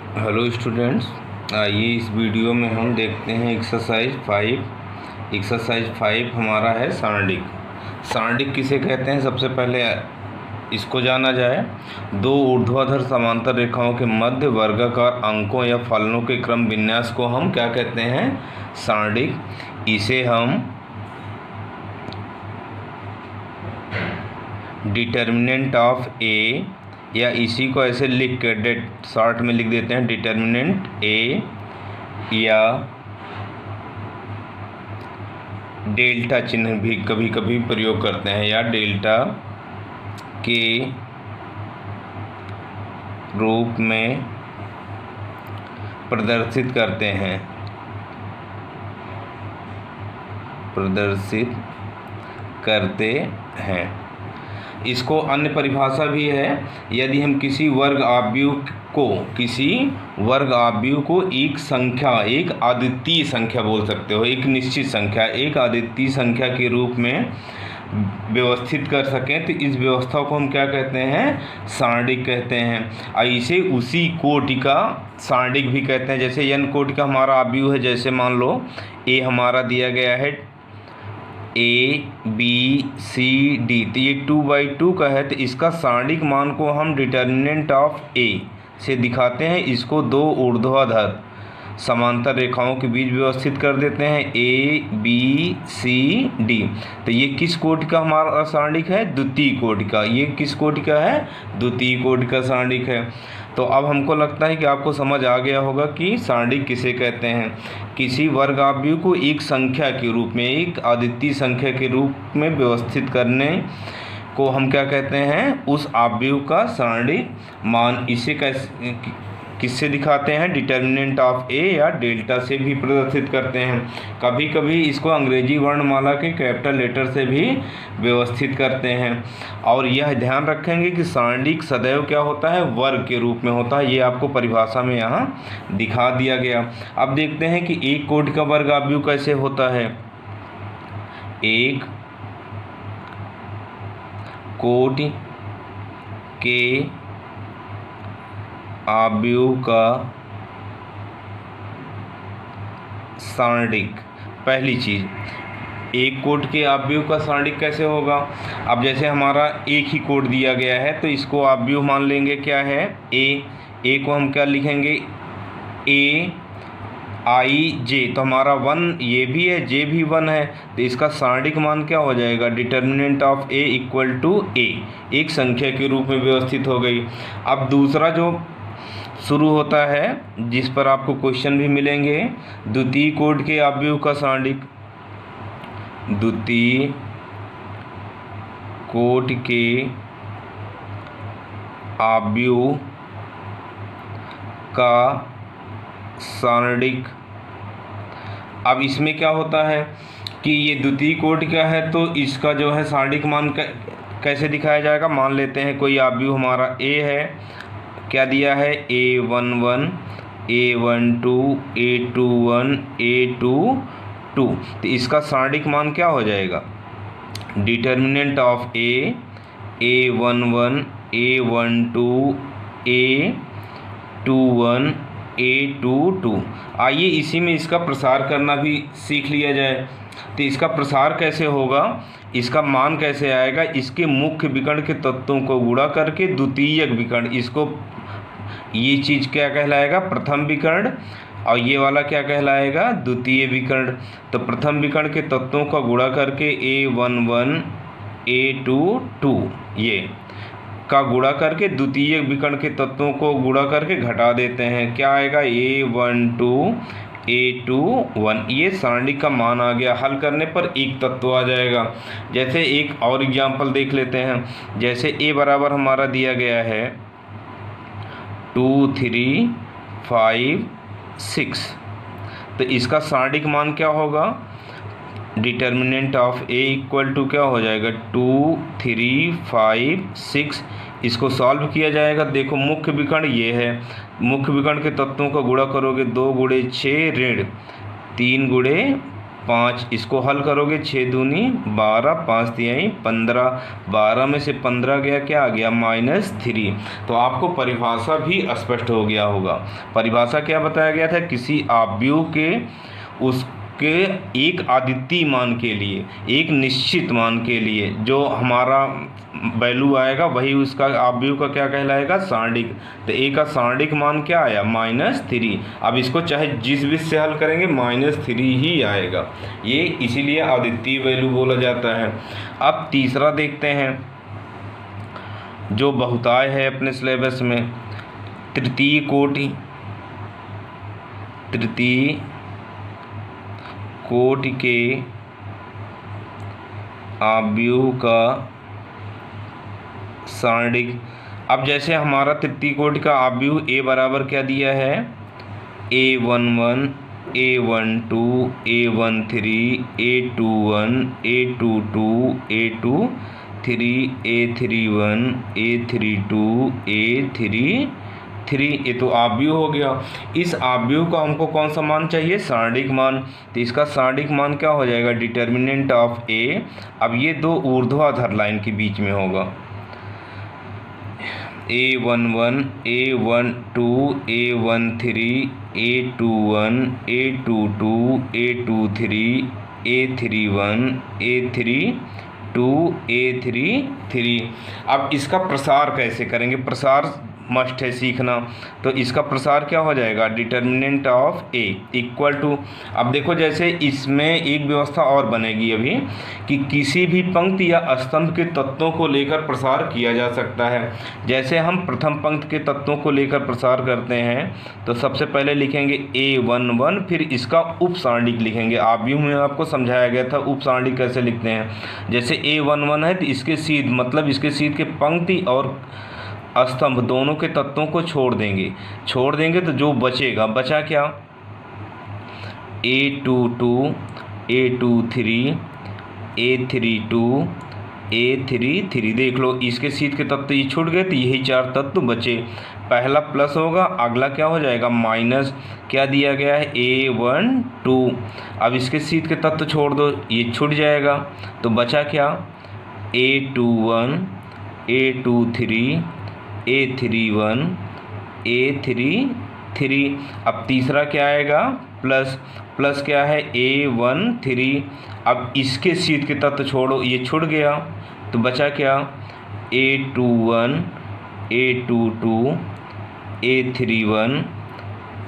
Hello students, आइए इस video में हम देखते हैं एक्सरसाइज 5 हमारा है सारणिक। सारणिक किसे कहते हैं, सबसे पहले इसको जाना जाए। दो ऊर्ध्वाधर समांतर रेखाओं के मध्य वर्गाकार अंकों या फलनों के क्रम विन्यास को हम क्या कहते हैं, सारणिक। इसे हम डिटर्मिनेंट ऑफ ए, या इसी को ऐसे लिख के शॉर्ट में लिख देते हैं, डिटर्मिनेंट ए, या डेल्टा चिन्ह भी कभी कभी प्रयोग करते हैं, या डेल्टा के रूप में प्रदर्शित करते हैं। इसको अन्य परिभाषा भी है। यदि हम किसी वर्ग आव्यूह को एक संख्या, एक अद्वितीय संख्या बोल सकते हो, एक निश्चित संख्या, एक अद्वितीय संख्या के रूप में व्यवस्थित कर सकें तो इस व्यवस्था को हम क्या कहते हैं, सारणिक कहते हैं। इसे उसी कोटि का सारणिक भी कहते हैं। जैसे n कोटि का हमारा आव्यूह है, जैसे मान लो a हमारा दिया गया है ABCD, तो ये 2/2 का है, तो इसका सारणिक मान को हम डिटर्मिनेंट ऑफ A से दिखाते हैं। इसको दो ऊर्ध्वाधर समांतर रेखाओं के बीच व्यवस्थित कर देते हैं, ABCD। तो ये किस कोटि का हमारा सारणिक है, द्वितीय कोटि का। ये किस कोटि का है, द्वितीय कोटि का सारणिक है। तो अब हमको लगता है कि आपको समझ आ गया होगा कि सारणिक किसे कहते हैं। किसी वर्ग आव्यूह को एक संख्या के रूप में, एक अद्वितीय संख्या के रूप में व्यवस्थित करने को हम क्या कहते हैं, उस आव्यूह का सारणिक मान। इसे किससे दिखाते हैं, डिटर्मिनेंट ऑफ ए या डेल्टा से भी प्रदर्शित करते हैं। कभी कभी इसको अंग्रेजी वर्णमाला के कैपिटल लेटर से भी व्यवस्थित करते हैं। और यह ध्यान रखेंगे कि सारणिक सदैव क्या होता है, वर्ग के रूप में होता है। ये आपको परिभाषा में यहाँ दिखा दिया गया। अब देखते हैं कि एक कोटि का वर्ग आव्यूह कैसे होता है। एक कोटि के आव्यूह का सारणिक, पहली चीज, एक कोटि के आव्यूह का सारणिक कैसे होगा। अब जैसे हमारा एक ही कोटि दिया गया है तो इसको आव्यूह मान लेंगे क्या है, ए को हम क्या लिखेंगे, AIJ, तो हमारा 1 ये भी है, J भी 1 है, तो इसका सारणिक मान क्या हो जाएगा, determinant of A equal to A, एक संख्या के रूप में व्यवस्थित हो गई। अब दूसरा जो शुरू होता है, जिस पर आपको क्वेश्चन भी मिलेंगे, द्वितीय कोटि के आव्यूह का सारणिक। द्वितीय कोटि के आव्यूह का सारणिक। अब इसमें क्या होता है कि ये द्वितीय कोटि का है, तो इसका जो है सारणिक मान कैसे दिखाया जाएगा। मान लेते हैं कोई आव्यूह हमारा A है, क्या दिया है, A11, A12, A21, A22, तो इसका सारणिक मान क्या हो जाएगा, determinant of A, A11, A12, A21, A22। आइए इसी में इसका प्रसार करना भी सीख लिया जाए। तो इसका प्रसार कैसे होगा, इसका मान कैसे आएगा, इसके मुख्य विकर्ण के तत्वों को गुणा करके द्वितीयक विकर्ण, इसको ये चीज़ क्या कहलाएगा, प्रथम विकर्ण, और ये वाला क्या कहलाएगा, द्वितीय विकर्ण। तो प्रथम विकर्ण के तत्वों का गुणा करके A11, A22 ये का गुणा करके द्वितीय विकर्ण के तत्वों को गुणा करके घटा देते हैं, क्या आएगा, A12, A21। ये सारणिक का मान आ गया। हल करने पर एक तत्व आ जाएगा। जैसे एक और एग्जाम्पल देख लेते हैं। जैसे A बराबर हमारा दिया गया है 2, 3, 5, 6, तो इसका सारणिक मान क्या होगा, determinant of A equal to क्या हो जाएगा, 2, 3, 5, 6। इसको सॉल्व किया जाएगा। देखो मुख्य विकर्ण ये है, मुख्य विकर्ण के तत्वों का गुणा करोगे 2 × 6 ऋण 3 × 5, इसको हल करोगे 6 दूनी 12, 5 तिहाई 15, 12 में से 15 गया, क्या आ गया -3। तो आपको परिभाषा भी स्पष्ट हो गया होगा। परिभाषा क्या बताया गया था, किसी आव्यूह के उसके एक अद्वितीय मान के लिए, एक निश्चित मान के लिए जो हमारा वैल्यू आएगा वही उसका आव्यूह का क्या कहलाएगा, सारणिक। तो ए का सारणिक मान क्या आया, -3। अब इसको चाहे जिस विधि से हल करेंगे -3 ही आएगा, ये इसीलिए अद्वितीय वैल्यू बोला जाता है। अब तीसरा देखते हैं जो बहुताय है अपने सिलेबस में, तृतीय कोटि के आव्यूह का सारणिक। अब जैसे हमारा तृतीय कोटि का आव्यूह ए बराबर क्या दिया है, A11 A12 A13 A21 A22 A23 A31 A32 A33, ये तो आव्यूह हो गया। इस आव्यूह का हमको कौन सा मान चाहिए, सारणिक मान। तो इसका सारणिक मान क्या हो जाएगा, डिटर्मिनेंट ऑफ ए। अब ये दो ऊर्ध्वाधर लाइन के बीच में होगा, A11 A12 A13 A21 A22 A23 A31 A32 A33। अब इसका प्रसार कैसे करेंगे, प्रसार मस्ट है सीखना। तो इसका प्रसार क्या हो जाएगा, determinant of A equal to. अब देखो जैसे इसमें एक व्यवस्था और बनेगी अभी कि किसी भी पंक्ति या स्तंभ के तत्वों को लेकर प्रसार किया जा सकता है। जैसे हम प्रथम पंक्ति के तत्वों को लेकर प्रसार करते हैं तो सबसे पहले लिखेंगे A11, फिर इसका उप सारणिक लिखेंगे। आव्यूह में आपको समझाया गया था उप सारणिक कैसे लिखते हैं। जैसे A11 है तो इसके सीध मतलब इसके सीध के पंक्ति और स्तंभ दोनों के तत्वों को छोड़ देंगे तो जो बचा क्या, A22 A23 A32 A33। देख लो इसके सीध के तत्व ये छूट गए तो यही 4 तत्व बचे। पहला प्लस होगा, अगला क्या हो जाएगा, माइनस। क्या दिया गया है, A12। अब इसके सीध के तत्व छोड़ दो, ये छूट जाएगा तो बचा क्या, A21 A23 A31 A33। अब तीसरा क्या आएगा, प्लस क्या है, A13। अब इसके सीध के तत्व छोड़ो, ये छूट गया तो बचा क्या, A21 A22 A31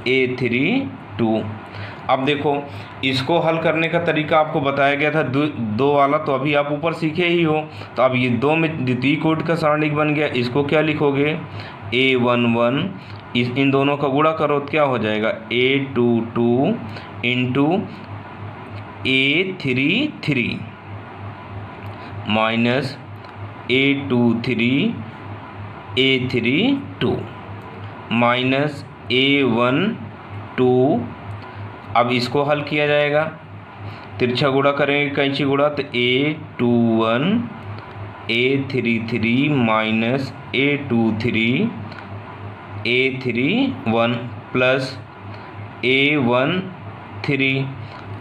A32। अब देखो इसको हल करने का तरीका आपको बताया गया था दो वाला, तो अभी आप ऊपर सीखे ही हो। तो अब ये दो में द्वितीय कोटि का सारणिक बन गया। इसको क्या लिखोगे, A11, इन दोनों का गुणा करो तो क्या हो जाएगा, A22 into A33 minus A23 A32 minus A12। अब इसको हल किया जाएगा, तिरछा गुणा करेंगे कैंची गुणा, तो A21 A33 minus A23 A31 plus A13।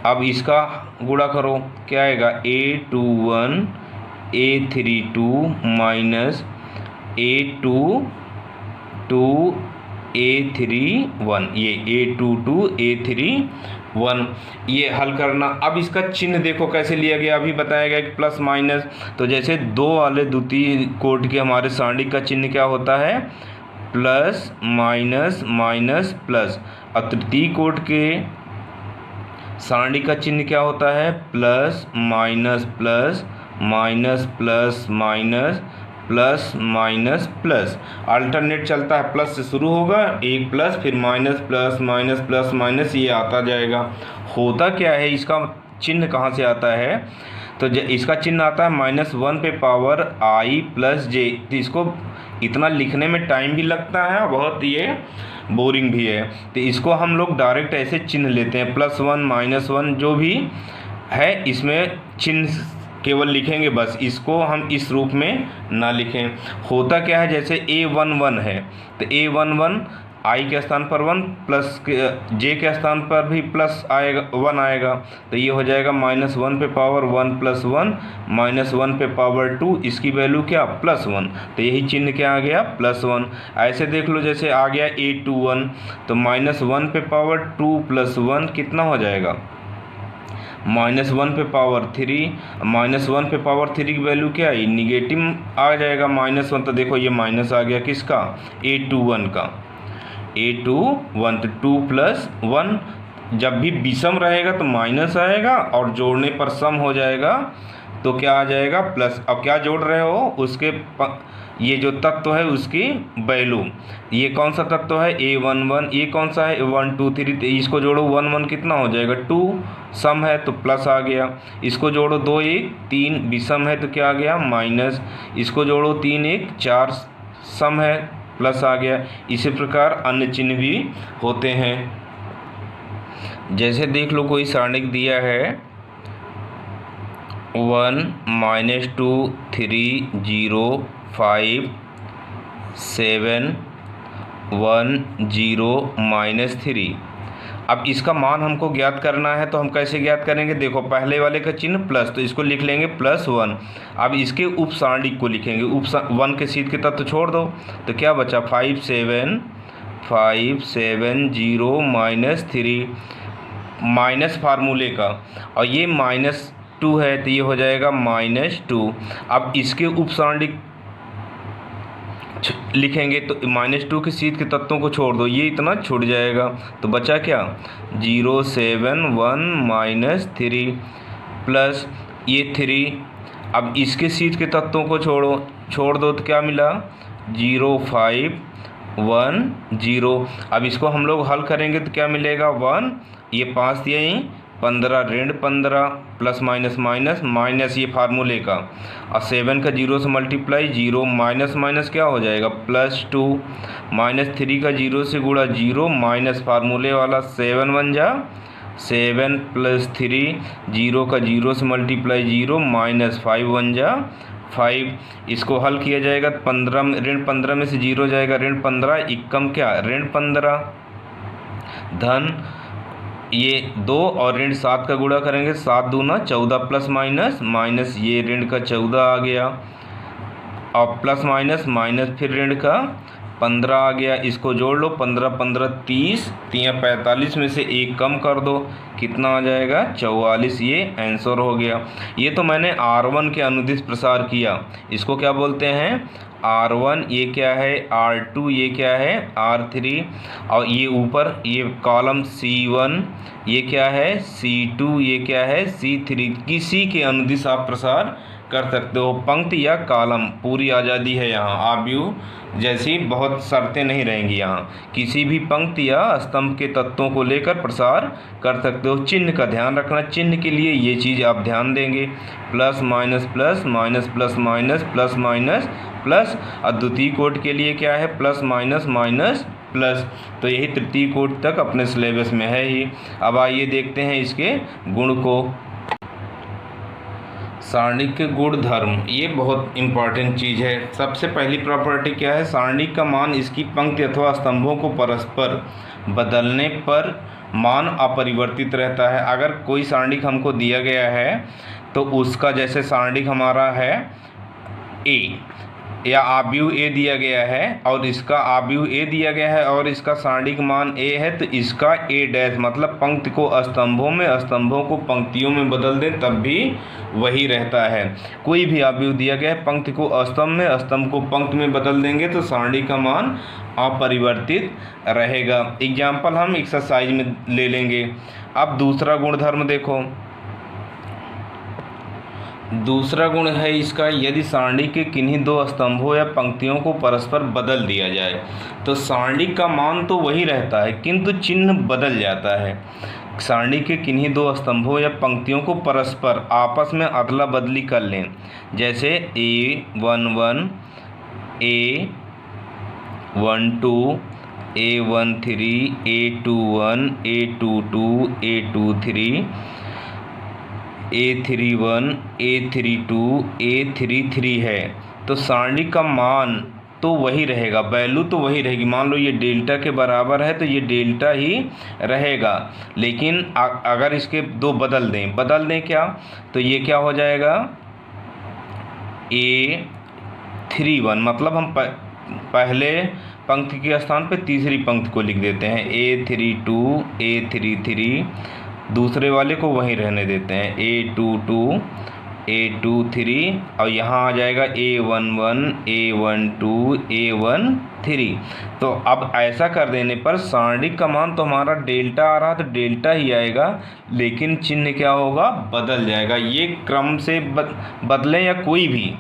अब इसका गुणा करो क्या आएगा, A21 A32 minus A22 A31, ये A22 A31, ये हल करना। अब इसका चिन्ह देखो कैसे लिया गया, अभी बताया गया कि प्लस माइनस। तो जैसे दो वाले द्वितीय कोटि के हमारे सारणिक का चिन्ह क्या होता है, प्लस माइनस माइनस प्लस। और तृतीय कोटि के सारणिक का चिन्ह क्या होता है, plus minus plus minus plus minus plus minus plus. Alternate चलता है, प्लस से शुरू होगा एक प्लस, फिर minus plus minus plus minus, ये आता जाएगा। होता क्या है, इसका चिन्ह कहाँ से आता है, तो इसका चिन्ह आता है -1 पे पावर i प्लस जे। तो इसको इतना लिखने में टाइम भी लगता है, बहुत ये बोरिंग भी है। तो इसको हम लोग डायरेक्ट ऐसे चिन्ह लेते हैं, +1 -1 जो भी है इसमें चिन्ह केवल लिखेंगे बस, इसको हम इस रूप में ना लिखें। होता क्या है, जैसे A11 है तो A11 आई के स्थान पर 1 प्लस जे के स्थान पर भी प्लस आएगा 1 आएगा, तो ये हो जाएगा -1 पे पावर 1 प्लस 1 -1 पे पावर 2, इसकी वैल्यू क्या +1, तो यही चिन्ह क्या आ गया +1। ऐसे देख लो जैसे आ गया A21, तो -1 पे पावर 2 प्लस 1 कितना हो जाएगा -1 पे पावर 3, -1 पे पावर 3 की वैल्यू क्या है निगेटिव आ जाएगा -1, तो देखो ये माइनस आ गया किसका A21 का, A21 तो 2 प्लस 1, जब भी विषम रहेगा तो माइनस आएगा और जोड़ने पर सम हो जाएगा तो क्या आ जाएगा प्लस। अब क्या जोड़ रहे हो उसके ये जो तत्व है उसकी वैल्यू, ये कौन सा तत्व है A11, ये कौन सा है 1 2 3, तो इसको जोड़ो 1 1 कितना हो जाएगा 2, सम है तो प्लस आ गया, इसको जोड़ो 2 1 3 विषम है तो क्या आ गया माइनस, इसको जोड़ो 3 1 4 सम है प्लस आ गया। इसी प्रकार अन्य चिन्ह भी होते हैं। जैसे देख लो कोई सारणिक दिया है 1 -2 3 0 5 7 1 0 -3। अब इसका मान हमको ज्ञात करना है, तो हम कैसे ज्ञात करेंगे, देखो पहले वाले का चिन्ह प्लस, तो इसको लिख लेंगे +1। अब इसके उप सारणिक को लिखेंगे, उप 1 के सीध के तत्व छोड़ दो, तो क्या बचा 5 7 0 -3 माइनस फार्मूले का, और ये -2 है तो ये हो जाएगा -2। अब इसके उप सारणिक लिखेंगे तो -2 के सीध के तत्वों को छोड़ दो, ये इतना छूट जाएगा, तो बचा क्या 0 7 1 -3 प्लस ये 3। अब इसके सीध के तत्वों को छोड़ दो तो क्या मिला 0 5 1 0। अब इसको हम लोग हल करेंगे तो क्या मिलेगा 1, ये 5 दिए ही 15 ऋण 15 प्लस माइनस माइनस माइनस ये फार्मूले का, और 7 का 0 से मल्टीप्लाई 0 माइनस माइनस क्या हो जाएगा +2 -3 का 0 से गुणा 0 माइनस फार्मूले वाला 7 बन जा 7 + 3 0 का 0 से मल्टीप्लाई 0 -5 बन जा 5। इसको हल किया जाएगा 15 में ऋण 15 में से 0 जाएगा ऋण 15, एकम क्या ऋण 15 धन ये 2 और ऋण 7 का गुणा करेंगे 7 दूना 14 प्लस माइनस माइनस ये ऋण का 14 आ गया, और प्लस माइनस माइनस फिर ऋण का 15 आ गया। इसको जोड़ लो 15 15 30 3 45 में से 1 कम कर दो कितना आ जाएगा 44, ये आंसर हो गया। ये तो मैंने R1 के अनुदिश प्रसार किया, इसको क्या बोलते हैं R1, ये क्या है R2, ये क्या है R3, और ये ऊपर ये कॉलम C1 ये क्या है C2, ये क्या है C3। किसी के अनुदिश आप प्रसार कर सकते हो, पंक्ति या कॉलम पूरी आज़ादी है यहाँ, आव्यूह जैसी बहुत शर्तें नहीं रहेंगी यहाँ, किसी भी पंक्ति या स्तंभ के तत्वों को लेकर प्रसार कर सकते हो। चिन्ह का ध्यान रखना, चिन्ह के लिए ये चीज़ आप ध्यान देंगे plus minus plus minus plus minus plus minus plus, और द्वितीय कोटि के लिए क्या है प्लस माइनस माइनस प्लस, तो यही तृतीय कोटि तक अपने सिलेबस में है ही। अब आइए देखते हैं इसके गुण को। सारणिक के गुण धर्म, ये बहुत इंपॉर्टेंट चीज़ है। सबसे पहली प्रॉपर्टी क्या है, सारणिक का मान इसकी पंक्ति अथवा स्तंभों को परस्पर बदलने पर मान अपरिवर्तित रहता है। अगर कोई सारणिक हमको दिया गया है तो उसका जैसे सारणिक हमारा है A या आव्यूह A दिया गया है और इसका आव्यूह A दिया गया है और इसका सारणिक मान A है, तो इसका A' मतलब पंक्ति को स्तंभों में, स्तंभों को पंक्तियों में बदल दें तब भी वही रहता है। कोई भी आव्यूह दिया गया है, पंक्ति को स्तंभ में, स्तंभ को पंक्ति में बदल देंगे तो सारणी का मान अपरिवर्तित रहेगा। एग्जाम्पल हम एक्सरसाइज में ले लेंगे। अब दूसरा गुणधर्म देखो, दूसरा गुण है इसका, यदि सारणी के किन्हीं दो स्तंभों या पंक्तियों को परस्पर बदल दिया जाए तो सारणी का मान तो वही रहता है किंतु चिन्ह बदल जाता है। सारणी के किन्हीं दो स्तंभों या पंक्तियों को परस्पर आपस में अदला बदली कर लें, जैसे A11 A12 A13 A21 A22 A23 A31 A32 A33 है, तो सारणी का मान तो वही रहेगा, वैल्यू तो वही रहेगी। मान लो ये डेल्टा के बराबर है तो ये डेल्टा ही रहेगा, लेकिन अगर इसके दो बदल दें क्या, तो ये क्या हो जाएगा A31, मतलब हम पहले पंक्ति के स्थान पे तीसरी पंक्ति को लिख देते हैं A32 A33, दूसरे वाले को वहीं रहने देते हैं A22 A23, और यहाँ आ जाएगा A11 A12 A13। तो अब ऐसा कर देने पर सारणिक का मान तो हमारा डेल्टा आ रहा, तो डेल्टा ही आएगा, लेकिन चिन्ह क्या होगा, बदल जाएगा। ये क्रम से बदलें या कोई भी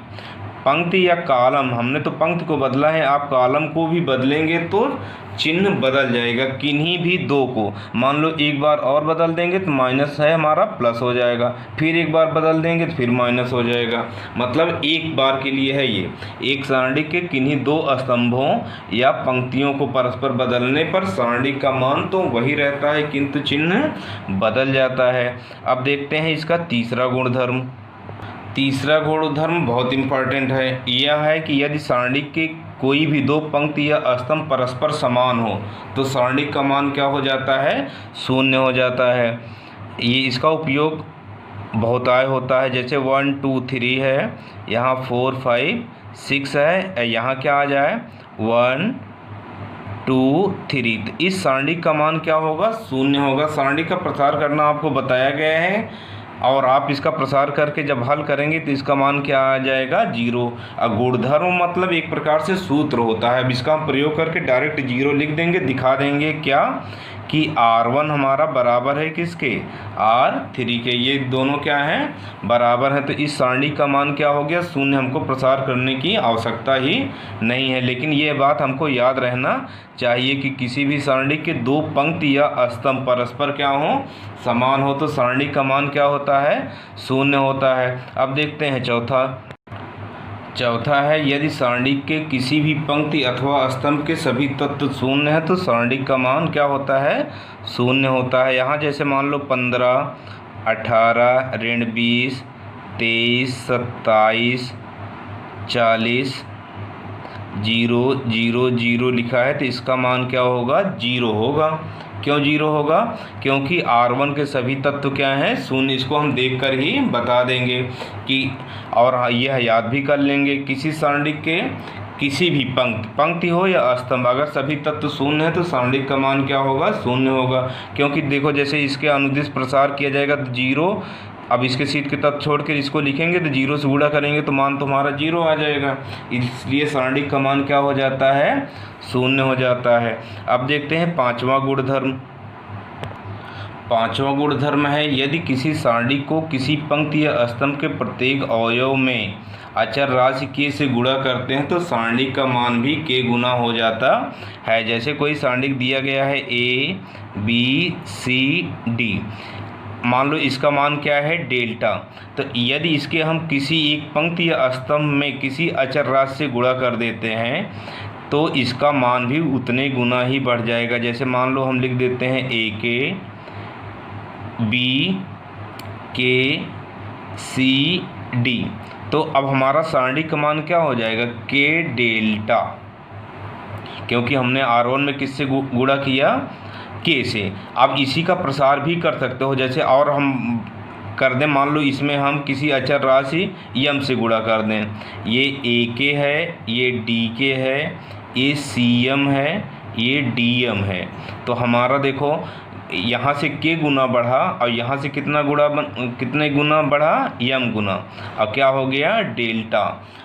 पंक्ति या कॉलम, हमने तो पंक्ति को बदला है, आप कॉलम को भी बदलेंगे तो चिन्ह बदल जाएगा, किन्हीं भी दो को। मान लो एक बार और बदल देंगे तो माइनस है हमारा प्लस हो जाएगा, फिर एक बार बदल देंगे तो फिर माइनस हो जाएगा। मतलब एक बार के लिए है ये। एक सारणी के किन्हीं दो स्तंभों या पंक्तियों को परस्पर बदलने पर सारणी का मान तो वही रहता है, किंतु चिन्ह बदल जाता है। अब देखते हैं इसका तीसरा गुणधर्म। तीसरा गुणधर्म बहुत इंपॉर्टेंट है। यह है कि यदि सारणी के कोई भी दो पंक्ति या स्तंभ परस्पर समान हो तो सारणी का मान क्या हो जाता है, शून्य हो जाता है। ये इसका उपयोग बहुताय होता है, जैसे 1 2 3 है, यहाँ 4 5 6 है, यहाँ क्या आ जाए 1 2 3, तो इस सारणी का मान क्या होगा, शून्य होगा। सारणी का प्रसार करना आपको बताया गया है, और आप इसका प्रसार करके जब हल करेंगे तो इसका मान क्या आ जाएगा, 0। अब गुणधर्म मतलब एक प्रकार से सूत्र होता है। अब इसका हम प्रयोग करके डायरेक्ट 0 लिख देंगे, दिखा देंगे क्या कि R1 हमारा बराबर है किसके, R3 के। ये दोनों क्या हैं, बराबर हैं, तो इस सारणी का मान क्या हो गया, शून्य। हमको प्रसार करने की आवश्यकता ही नहीं है, लेकिन ये बात हमको याद रहना चाहिए कि किसी भी सारणी के दो पंक्ति या स्तंभ परस्पर क्या हो, समान हो, तो सारणी का मान क्या होता है, शून्य होता है। अब देखते हैं चौथा है, यदि सारणी के किसी भी पंक्ति अथवा स्तंभ के सभी तत्व शून्य है तो सारणी का मान क्या होता है, शून्य होता है। यहाँ जैसे मान लो 15 18 ऋण 20 23 27 40 0 0 0 लिखा है, तो इसका मान क्या होगा, 0 होगा। क्यों 0 होगा, क्योंकि R1 के सभी तत्व क्या हैं, शून्य। इसको हम देखकर ही बता देंगे कि, और यह याद भी कर लेंगे, किसी सारणी के किसी भी पंक्ति हो या स्तंभ अगर सभी तत्व शून्य है तो सारणी का मान क्या होगा, शून्य होगा। क्योंकि देखो जैसे इसके अनुदिश प्रसार किया जाएगा तो 0, अब इसके सीट के तत्व छोड़ कर इसको लिखेंगे तो 0 से गुणा करेंगे तो मान तुम्हारा 0 आ जाएगा, इसलिए सारणी का मान क्या हो जाता है, शून्य हो जाता है। अब देखते हैं पांचवा गुणधर्म। पांचवा गुणधर्म है, यदि किसी सारणी को किसी पंक्ति या स्तंभ के प्रत्येक अवयव में अचर राशि k से गुणा करते हैं तो सारणी का मान भी k गुना हो जाता है। जैसे कोई सारणी दिया गया है A B C D, मान लो इसका मान क्या है, डेल्टा, तो यदि इसके हम किसी एक पंक्ति या स्तंभ में किसी अचर राशि से गुणा कर देते हैं तो इसका मान भी उतने गुना ही बढ़ जाएगा। जैसे मान लो हम लिख देते हैं AK B K C D, तो अब हमारा सारणी का मान क्या हो जाएगा, K डेल्टा, क्योंकि हमने R1 में किससे गुणा किया, K से। अब इसी का प्रसार भी कर सकते हो, जैसे और हम कर दें, मान लो इसमें हम किसी अचर राशि m से गुणा कर दें, ये AK है, ये DK है, ये CM है, ये DM है, तो हमारा देखो यहाँ से k गुना बढ़ा और यहाँ से कितने गुना बढ़ा, m गुना, अब क्या हो गया, डेल्टा।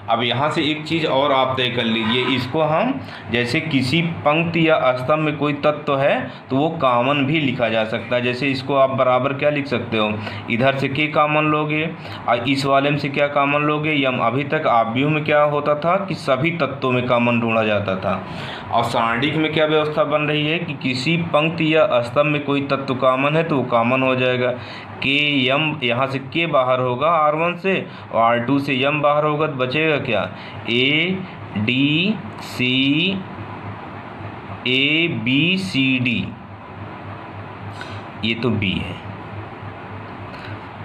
अब यहाँ से एक चीज़ और आप तय कर लीजिए, इसको हम जैसे किसी पंक्ति या स्तंभ में कोई तत्व है तो वो कॉमन भी लिखा जा सकता है। जैसे इसको आप बराबर क्या लिख सकते हो, इधर से k कॉमन लोगे और इस वाले में से क्या कॉमन लोगे, m। अभी तक आव्यूह में क्या होता था कि सभी तत्वों में कॉमन ढूंढा जाता था, और सारणिक में क्या व्यवस्था बन रही है कि किसी पंक्ति या स्तंभ में कोई तत्व कॉमन है तो वो कॉमन हो जाएगा। k m, यहाँ से k बाहर होगा R1 से और R2 से m बाहर होगा, तो बचेगा क्या, A D C A B C D, ये तो B है,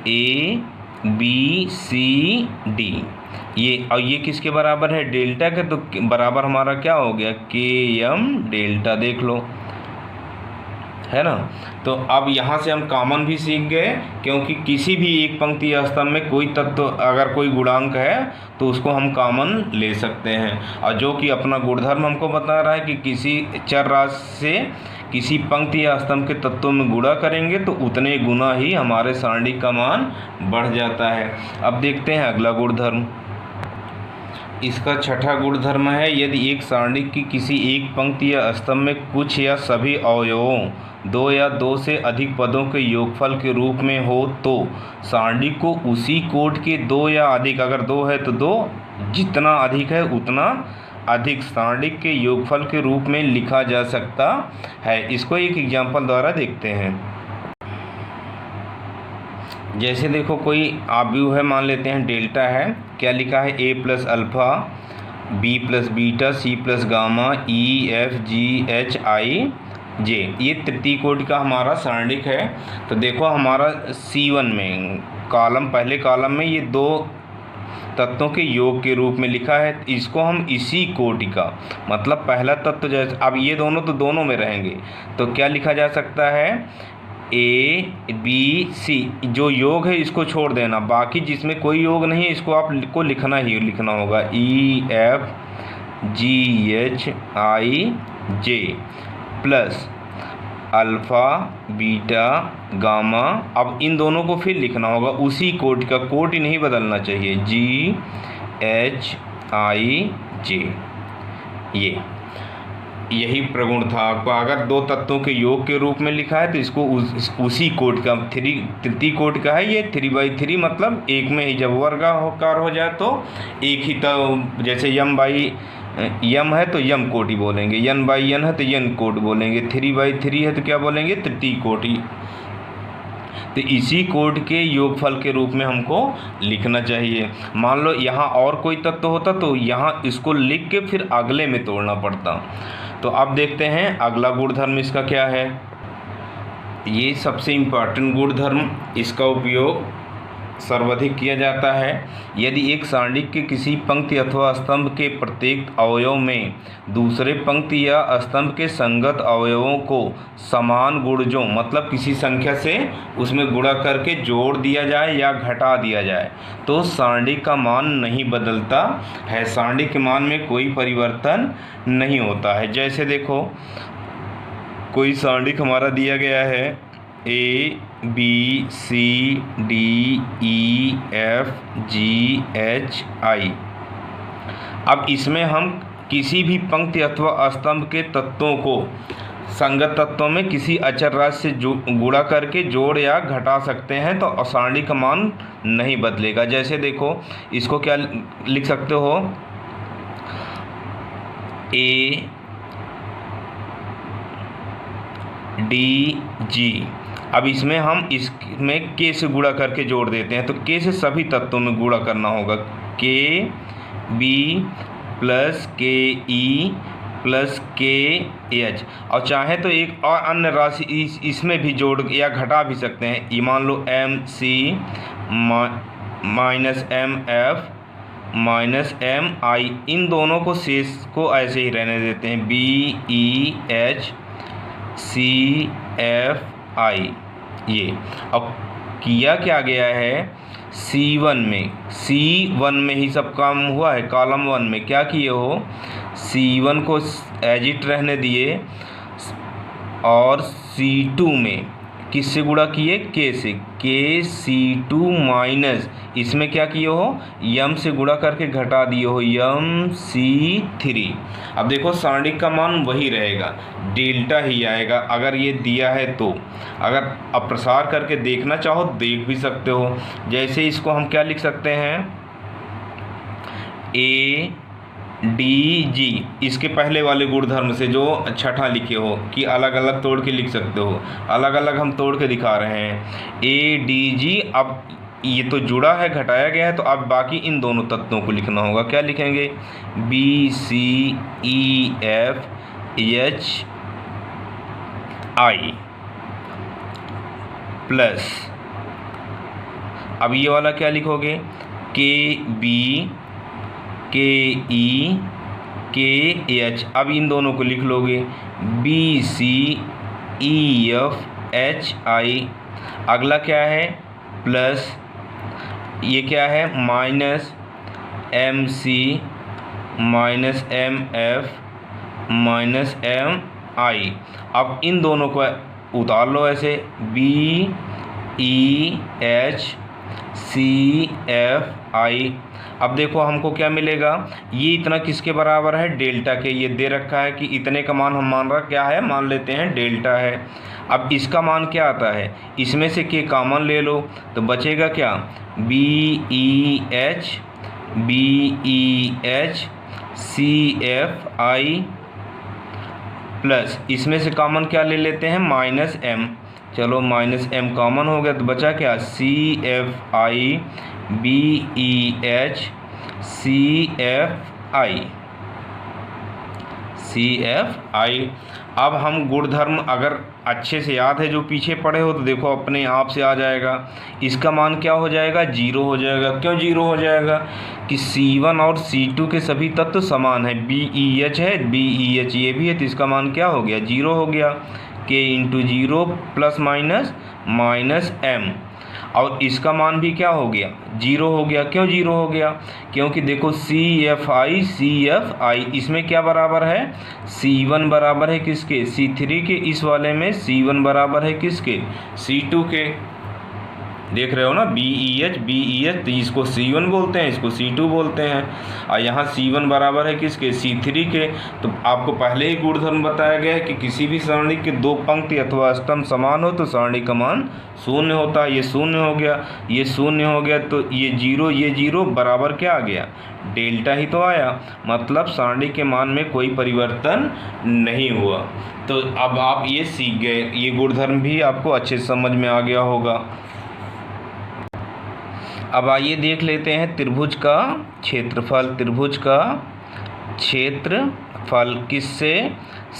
A B C D, और ये किसके बराबर है, डेल्टा के, तो बराबर हमारा क्या हो गया, Km डेल्टा, देख लो, है ना। तो अब यहाँ से हम कॉमन भी सीख गए, क्योंकि किसी भी एक पंक्ति या स्तंभ में कोई तत्व अगर कोई गुणांक है तो उसको हम कॉमन ले सकते हैं, और जो कि अपना गुणधर्म हमको बता रहा है कि किसी चर राशि से किसी पंक्ति या स्तंभ के तत्वों में गुणा करेंगे तो उतने गुना ही हमारे सारणिक का मान बढ़ जाता है। अब देखते हैं अगला गुणधर्म। इसका छठा गुणधर्म है, यदि एक सारणिक की किसी एक पंक्ति या स्तंभ में कुछ या सभी अवयवों दो या दो से अधिक पदों के योगफल के रूप में हो तो सारणिक को उसी कोटि के दो या अधिक, अगर दो है तो दो, जितना अधिक है उतना अधिक सारणिक के योगफल के रूप में लिखा जा सकता है। इसको एक एग्जाम्पल द्वारा देखते हैं। जैसे देखो कोई आव्यूह है, मान लेते हैं डेल्टा है, क्या लिखा है, A plus alpha, B plus beta, C plus gamma, E F G H I J, ये तृतीय कोटि का हमारा सारणिक है। तो देखो हमारा C1 में कॉलम, पहले कॉलम में ये दो तत्वों के योग के रूप में लिखा है, इसको हम इसी कोटि का, मतलब पहला तत्व जैसे, अब ये दोनों तो दोनों में रहेंगे, तो क्या लिखा जा सकता है, A B C, जो योग है इसको छोड़ देना, बाकी जिसमें कोई योग नहीं है इसको आपको लिखना ही लिखना होगा, E F G H I J plus alpha beta gamma. अब इन दोनों को फिर लिखना होगा उसी कोटि का, कोटि नहीं बदलना चाहिए, G H I J। यही प्रगुण था आपका, अगर दो तत्वों के योग के रूप में लिखा है तो इसको उसी कोटि का, तृतीय कोटि का है ये, 3/3, मतलब एक में ही जब वर्गाकार हो जाए तो एक ही, तो जैसे यम बाई यम है तो यम कोटि बोलेंगे, यन बाई यन है तो यन कोटि बोलेंगे, 3/3 है तो क्या बोलेंगे, तृतीय कोटि। तो इसी कोटि के योगफल के रूप में हमको लिखना चाहिए। मान लो यहाँ और कोई तत्व होता तो यहाँ इसको लिख के फिर अगले में तोड़ना पड़ता। तो अब देखते हैं अगला गुणधर्म इसका क्या है। ये सबसे इम्पॉर्टेंट गुणधर्म, इसका उपयोग सर्वाधिक किया जाता है। यदि एक सारणिक के किसी पंक्ति अथवा स्तंभ के प्रत्येक अवयव में दूसरे पंक्ति या स्तंभ के संगत अवयवों को समान गुणजों, मतलब किसी संख्या से उसमें गुणा करके जोड़ दिया जाए या घटा दिया जाए तो सारणिक का मान नहीं बदलता है, सारणिक के मान में कोई परिवर्तन नहीं होता है। जैसे देखो कोई सारणिक हमारा दिया गया है A B C D E F G H I। अब इसमें हम किसी भी पंक्ति अथवा स्तंभ के तत्वों को संगत तत्वों में किसी अचर राशि से गुणा करके जोड़ या घटा सकते हैं, तो सारणी का मान नहीं बदलेगा। जैसे देखो इसको क्या लिख सकते हो, A D G। अब इसमें हम इसमें K से गुणा करके जोड़ देते हैं, तो K से सभी तत्वों में गुणा करना होगा, K B प्लस के ई प्लस के एच। और चाहे तो एक और अन्य राशि इसमें भी जोड़ या घटा भी सकते हैं। ये मान लो M C minus M F minus M I, इन दोनों को शेष को ऐसे ही रहने देते हैं, B E H C F I. ये अब किया क्या गया है, C1 में ही सब काम हुआ है। कॉलम 1 में क्या किए हो, C1 को एज इट रहने दिए और C2 में किससे गुणा किए, K से, K C2 माइनस इसमें क्या किए हो, यम से गुणा करके घटा दिए हो, यम C3। अब देखो सारणिक का मान वही रहेगा, डेल्टा ही आएगा अगर ये दिया है तो। अगर अब प्रसार करके देखना चाहो देख भी सकते हो। जैसे इसको हम क्या लिख सकते हैं, A डी जी, इसके पहले वाले गुणधर्म से जो छठा लिखे हो कि अलग अलग तोड़ के लिख सकते हो, अलग अलग हम तोड़ के दिखा रहे हैं, A डी जी। अब ये तो जुड़ा है, घटाया गया है, तो अब बाकी इन दोनों तत्वों को लिखना होगा। क्या लिखेंगे, B C E F H I plus अब ये वाला क्या लिखोगे, K B KEKH। अब इन दोनों को लिख लोगे BCEFHI। अगला क्या है प्लस, ये क्या है minus MC minus MF minus MI। अब इन दोनों को उतार लो ऐसे BEHCFI। अब देखो हमको क्या मिलेगा, ये इतना किसके बराबर है डेल्टा के। ये दे रखा है कि इतने का मान हम मान रहा क्या है, मान लेते हैं डेल्टा है। अब इसका मान क्या आता है, इसमें से के कॉमन ले लो तो बचेगा क्या BEHCFI प्लस इसमें से कॉमन क्या ले लेते हैं माइनस M। चलो माइनस M कॉमन हो गया तो बचा क्या CFI BEHCFI। अब हम गुणधर्म अगर अच्छे से याद है जो पीछे पढ़े हो तो देखो अपने आप से आ जाएगा। इसका मान क्या हो जाएगा, जीरो हो जाएगा। क्यों जीरो हो जाएगा कि C1 और C2 के सभी तत्व समान है। BEH है, BEH ये भी है, तो इसका मान क्या हो गया जीरो हो गया। K into zero plus minus minus M। और इसका मान भी क्या हो गया जीरो हो गया। क्यों जीरो हो गया, क्योंकि देखो CFI इसमें क्या बराबर है C1 बराबर है किसके C3 के। इस वाले में C1 बराबर है किसके C2 के। देख रहे हो ना BEH तो इसको C1 बोलते हैं, इसको C2 बोलते हैं। और यहाँ C1 बराबर है किसके C3 के। तो आपको पहले ही गुणधर्म बताया गया है कि किसी भी सारणी के दो पंक्ति अथवा स्तंभ समान हो तो सारणी का मान शून्य होता है। ये शून्य हो गया, ये शून्य हो गया, तो ये जीरो बराबर क्या आ गया डेल्टा ही तो आया। मतलब सारणी के मान में कोई परिवर्तन नहीं हुआ। तो अब आप ये सीख गए, ये गुणधर्म भी आपको अच्छे से समझ में आ गया होगा। अब आइए देख लेते हैं त्रिभुज का क्षेत्रफल। त्रिभुज का क्षेत्रफल किससे,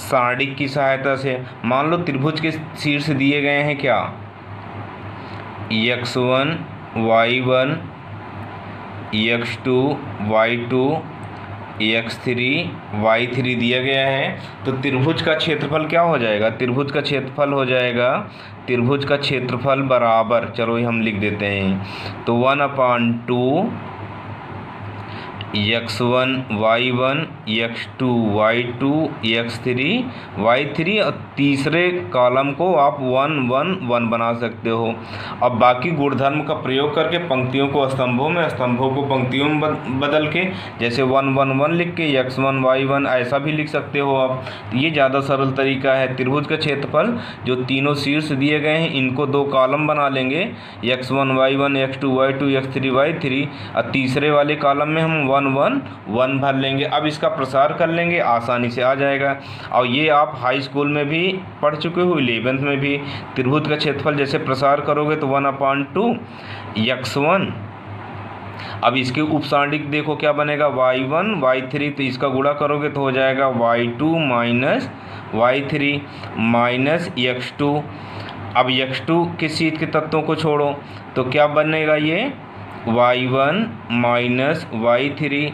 सारणिक की सहायता से। मान लो त्रिभुज के शीर्ष दिए गए हैं क्या x1 y1 x2 y2 x3 y3 दिया गया है। तो त्रिभुज का क्षेत्रफल क्या हो जाएगा, त्रिभुज का क्षेत्रफल हो जाएगा, त्रिभुज का क्षेत्रफल बराबर, चलो ये हम लिख देते हैं तो 1/2 x1 y1 x2 y2 x3 y3 और तीसरे कॉलम को आप 1 1 1 बना सकते हो। अब बाकी गुणधर्म का प्रयोग करके पंक्तियों को स्तंभों में, स्तंभों को पंक्तियों में बदल के, जैसे 1 1 1 लिख के x1 y1 ऐसा भी लिख सकते हो आप। ये ज़्यादा सरल तरीका है। त्रिभुज का क्षेत्रफल जो तीनों शीर्ष दिए गए हैं इनको दो कॉलम बना लेंगे x1 y1 x2 y2 x3 y3 और तीसरे वाले कॉलम में हम 1 1 1 भर लेंगे। अब इसका प्रसार कर लेंगे, आसानी से आ जाएगा। और ये आप हाई स्कूल में भी पढ़ चुके हो, 11th में भी। त्रिभुज का क्षेत्रफल जैसे प्रसार करोगे तो 1/2 x1। अब इसके उपसारणिक देखो क्या बनेगा y1 y3, तो इसका गुणा करोगे तो हो जाएगा y2 minus y3 minus x2। अब x2 के शीट के तत्वों को छोड़ो तो क्या बनेगा ये y1 minus y3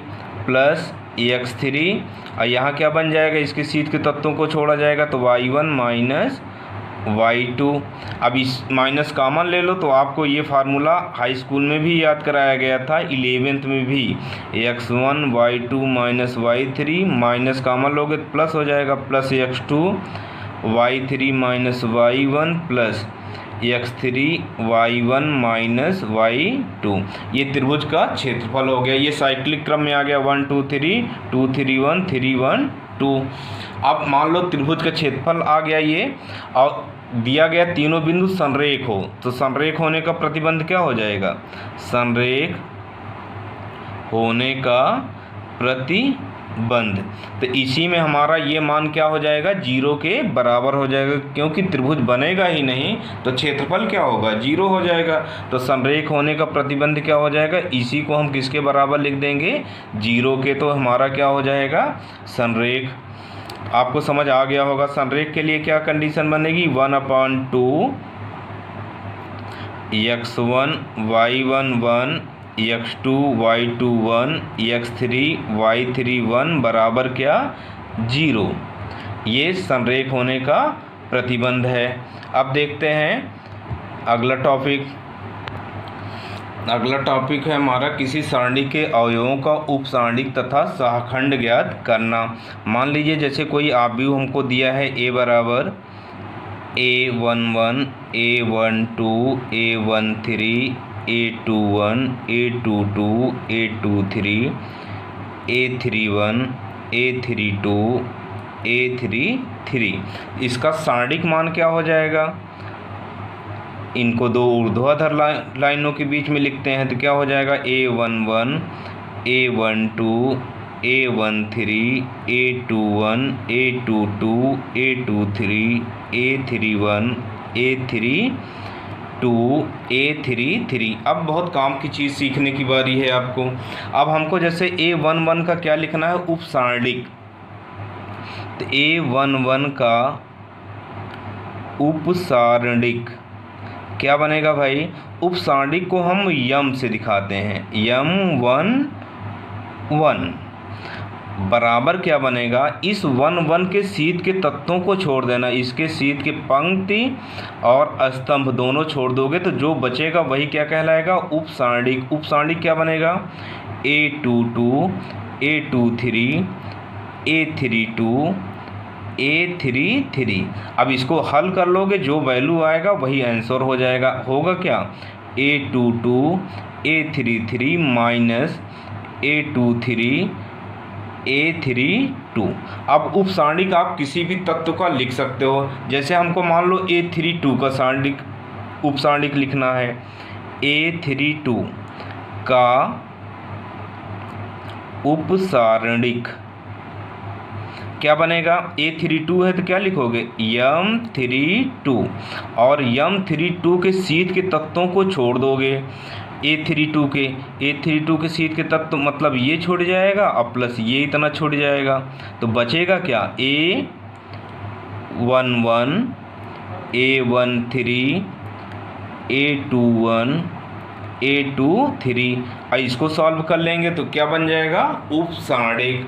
plus x3। और यहाँ क्या बन जाएगा, इसके शीट के तत्वों को छोड़ा जाएगा तो y1 माइनस y2। अब इस माइनस कॉमन ले लो तो आपको ये फार्मूला हाई स्कूल में भी याद कराया गया था, 11th में भी। x1 y2 minus y3 minus common लोगे तो प्लस हो जाएगा, plus x2 y3 minus y1 plus x3 y1 minus y2। ये त्रिभुज का क्षेत्रफल हो गया। ये साइक्लिक क्रम में आ गया 1 2 3 2 3 1 3 1 2। अब मान लो त्रिभुज का क्षेत्रफल आ गया ये, और दिया गया तीनों बिंदु संरेख हो, तो संरेख होने का प्रतिबंध क्या हो जाएगा, संरेख होने का प्रतिबंध। तो इसी में हमारा ये मान क्या हो जाएगा, जीरो के बराबर हो जाएगा। क्योंकि त्रिभुज बनेगा ही नहीं तो क्षेत्रफल क्या होगा, जीरो हो जाएगा। तो संरेख होने का प्रतिबंध क्या हो जाएगा, इसी को हम किसके बराबर लिख देंगे, जीरो के। तो हमारा क्या हो जाएगा, संरेख। आपको समझ आ गया होगा। संरेख के लिए क्या कंडीशन बनेगी, 1/2 x1 y1 1 x2 y2 1 x3 y3 1 बराबर क्या 0। ये संरेख होने का प्रतिबंध है। अब देखते हैं अगला टॉपिक है हमारा किसी सारणी के अवयवों का उपसारणिक तथा सहखंड ज्ञात करना। मान लीजिए जैसे कोई आव्यूह हमको दिया है a बराबर a11 a12 a13 a21 a22 a23 a31 a32 a33। इसका सारणिक मान क्या हो जाएगा? इनको दो ऊर्ध्वाधर लाइनों के बीच में लिखते हैं तो क्या हो जाएगा a11 a12 a13 a21 a22 a23 a31 a32 a33। अब बहुत काम की चीज़ सीखने की बारी है आपको। अब हमको जैसे a11 का क्या लिखना है उपसारणिक, तो a11 का उपसारणिक क्या बनेगा भाई? उपसारणिक को हम यम से दिखाते हैं, m11 बराबर क्या बनेगा? इस 1 के शीट के तत्वों को छोड़ देना, इसके शीट के पंक्ति और स्तंभ दोनों छोड़ दोगे तो जो बचेगा वही क्या कहलाएगा? उपसारणिक। उपसारणिक क्या बनेगा? a22 a23 a32 a33। अब इसको हल कर लोगे, जो वैल्यू आएगा वही आंसर हो जाएगा। होगा क्या? a22 a33 minus a23 a32। अब उपसारणिक आप किसी भी तत्व का लिख सकते हो। जैसे हमको मान लो a32 का सारणिक उपसारणिक लिखना है, a32 का उपसारणिक क्या बनेगा? a32 है तो क्या लिखोगे? m32 और m32 के शीट के तत्वों को छोड़ दोगे। a32 के शीट के तत्व मतलब ये छूट जाएगा और प्लस ये इतना छूट जाएगा, तो बचेगा क्या? a11 a13 a21 a23। इसको सॉल्व कर लेंगे तो क्या बन जाएगा? उपसारणिक।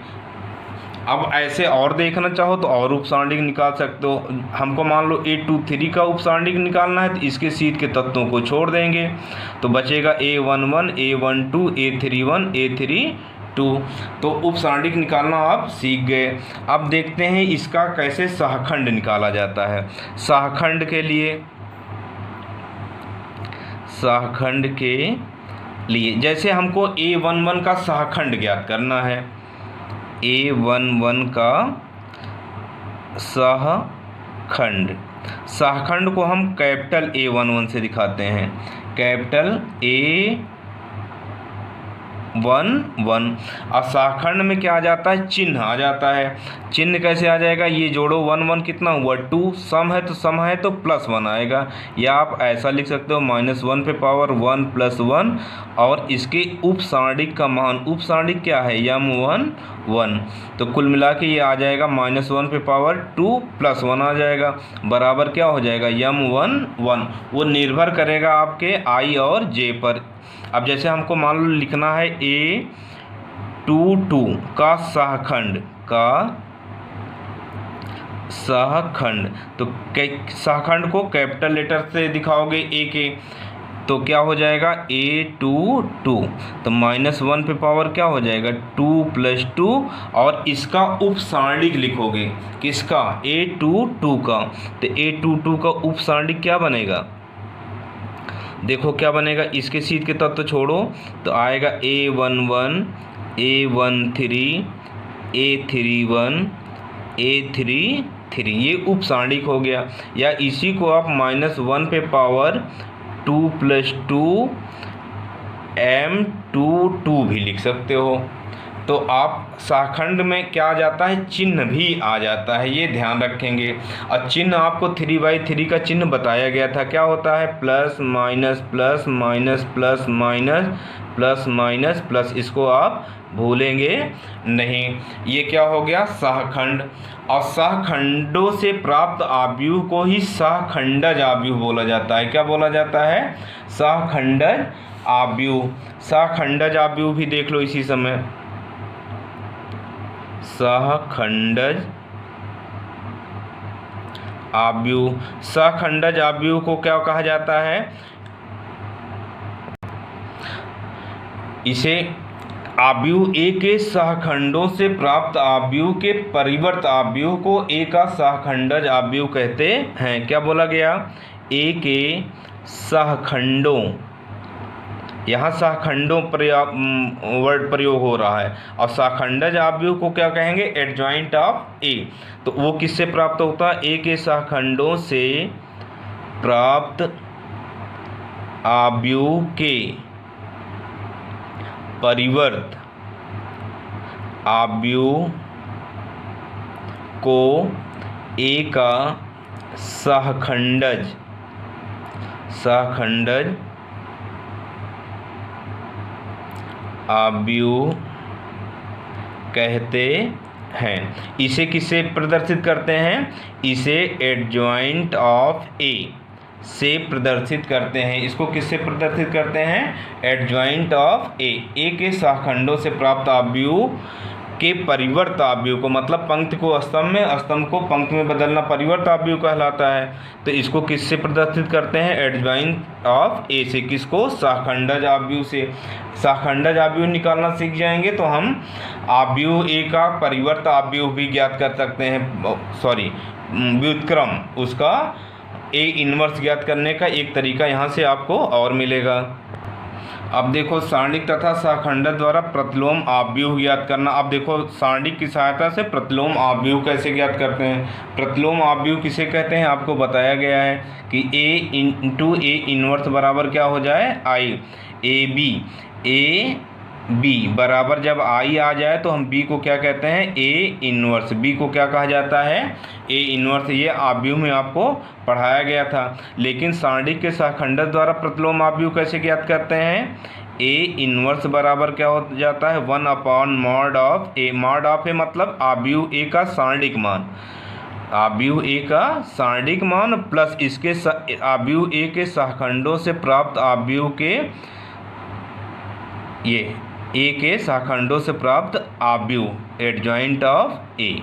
अब ऐसे और देखना चाहो तो और उपसारणिक निकाल सकते हो। हमको मान लो a23 का उपसारणिक निकालना है तो इसके शीट के तत्वों को छोड़ देंगे तो बचेगा a11 a12 a31 a32। तो उपसारणिक निकालना आप सीख गए। अब देखते हैं इसका कैसे सहखंड निकाला जाता है। सहखंड के लिए जैसे हमको a11 का सहखंड ज्ञात करना है, a11 का सहखंड को हम कैपिटल A11 से दिखाते हैं, कैपिटल A11। और सहखंड में क्या आ जाता है? चिन्ह आ जाता है। चिन्ह कैसे आ जाएगा? ये जोड़ो 1 कितना हुआ? 2। सम है तो प्लस 1 आएगा, या आप ऐसा लिख सकते हो -1 पे पावर 1 + 1 और इसके उपसारणिक का मान, उपसारणिक क्या है? m11। तो कुल मिला के ये आ जाएगा -1 पे पावर 2 + 1 आ जाएगा, बराबर क्या हो जाएगा? m11। वो निर्भर करेगा आपके i और j पर। अब जैसे हमको मान लो लिखना है a22 का सहखंड, तो सहखंड को कैपिटल लेटर से दिखाओगे a के, तो क्या हो जाएगा? a22। तो -1 पे पावर क्या हो जाएगा? 2 + 2 और इसका उपसारणिक लिखोगे, किसका? a22 का। तो a22 का उपसारणिक क्या बनेगा? देखो क्या बनेगा, इसके शीट के तत्व छोड़ो तो आएगा a11 a13 a31 a33। ये उपसारणिक हो गया। या इसी को आप -1 पे पावर 2 + 2 m22 भी लिख सकते हो। तो आप सहखंड में क्या आ जाता है? चिन्ह भी आ जाता है, ये ध्यान रखेंगे। और चिन्ह आपको 3/3 का चिन्ह बताया गया था, क्या होता है? Plus minus plus minus plus minus plus minus plus. इसको आप भूलेंगे नहीं। ये क्या हो गया, सहखंड। और सहखंडों से प्राप्त आव्यूह को ही सहखंडज आव्यूह बोला जाता है। क्या बोला जाता है, सहखंडज आव्यूह। सहखंडज आव्यूह भी देख लो इसी समय, सहखंडज आव्यूह। सहखंडज आव्यूह को क्या कहा जाता है, इसे आव्यूह ए के सहखंडों से प्राप्त आव्यूह के परिवर्त आव्यूह को ए का सहखंडज आव्यूह कहते हैं। क्या बोला गया, ए के सहखंडों, यहाँ सहखंडों वर्ड प्रयोग हो रहा है। और सहखंडज आव्यूह को क्या कहेंगे, एडजॉइंट ऑफ ए। तो वो किससे प्राप्त होता है, ए के सहखंडों से प्राप्त आव्यूह के परिवर्त आव्यूह को ए का सहखंडज आव्यूह कहते हैं। इसे किससे प्रदर्शित करते हैं, इसे एडजॉइंट ऑफ ए से प्रदर्शित करते हैं। इसको किससे प्रदर्शित करते हैं, एडजॉइंट ऑफ ए के सहखंडों से प्राप्त आव्यूह के परिवर्त आव्यूह को, मतलब पंक्ति को स्तंभ में, स्तंभ को पंक्ति में बदलना परिवर्त आव्यूह कहलाता है। तो इसको किससे प्रदर्शित करते हैं, एडजॉइंट ऑफ ए से। किसको, सहखंडज आव्यूह से। सहखंडज आव्यूह निकालना सीख जाएंगे तो हम आव्यूह ए का परिवर्त आव्यूह भी ज्ञात कर सकते हैं, सॉरी व्युत्क्रम, उसका ए इनवर्स ज्ञात करने का एक तरीका यहाँ से आपको और मिलेगा। अब देखो सारणिक तथा सहखंडज द्वारा प्रतिलोम आव्यूह ज्ञात करना। अब देखो सारणिक की सहायता से प्रतिलोम आव्यूह कैसे ज्ञात करते हैं। प्रतिलोम आव्यूह किसे कहते हैं, आपको बताया गया है कि ए इंटू ए इनवर्स बराबर क्या हो जाए, आई। ए बी बराबर जब आई आ जाए तो हम बी को क्या कहते हैं, ए इनवर्स। बी को क्या कहा जाता है, ए इनवर्स। ये आव्यूह में आपको पढ़ाया गया था। लेकिन सारणिक के सहखंडज द्वारा प्रतिलोम आव्यूह कैसे ज्ञात करते हैं, ए इनवर्स बराबर क्या हो जाता है, 1/mod of A. Mod of A मतलब आव्यूह ए का सारणिक मान, आव्यूह ए का सारणिक मान प्लस इसके आव्यूह ए के सहखंडों से प्राप्त आव्यूह के, ये ए के सहखंडों से प्राप्त आव्यूह, एडजॉइंट ऑफ ए।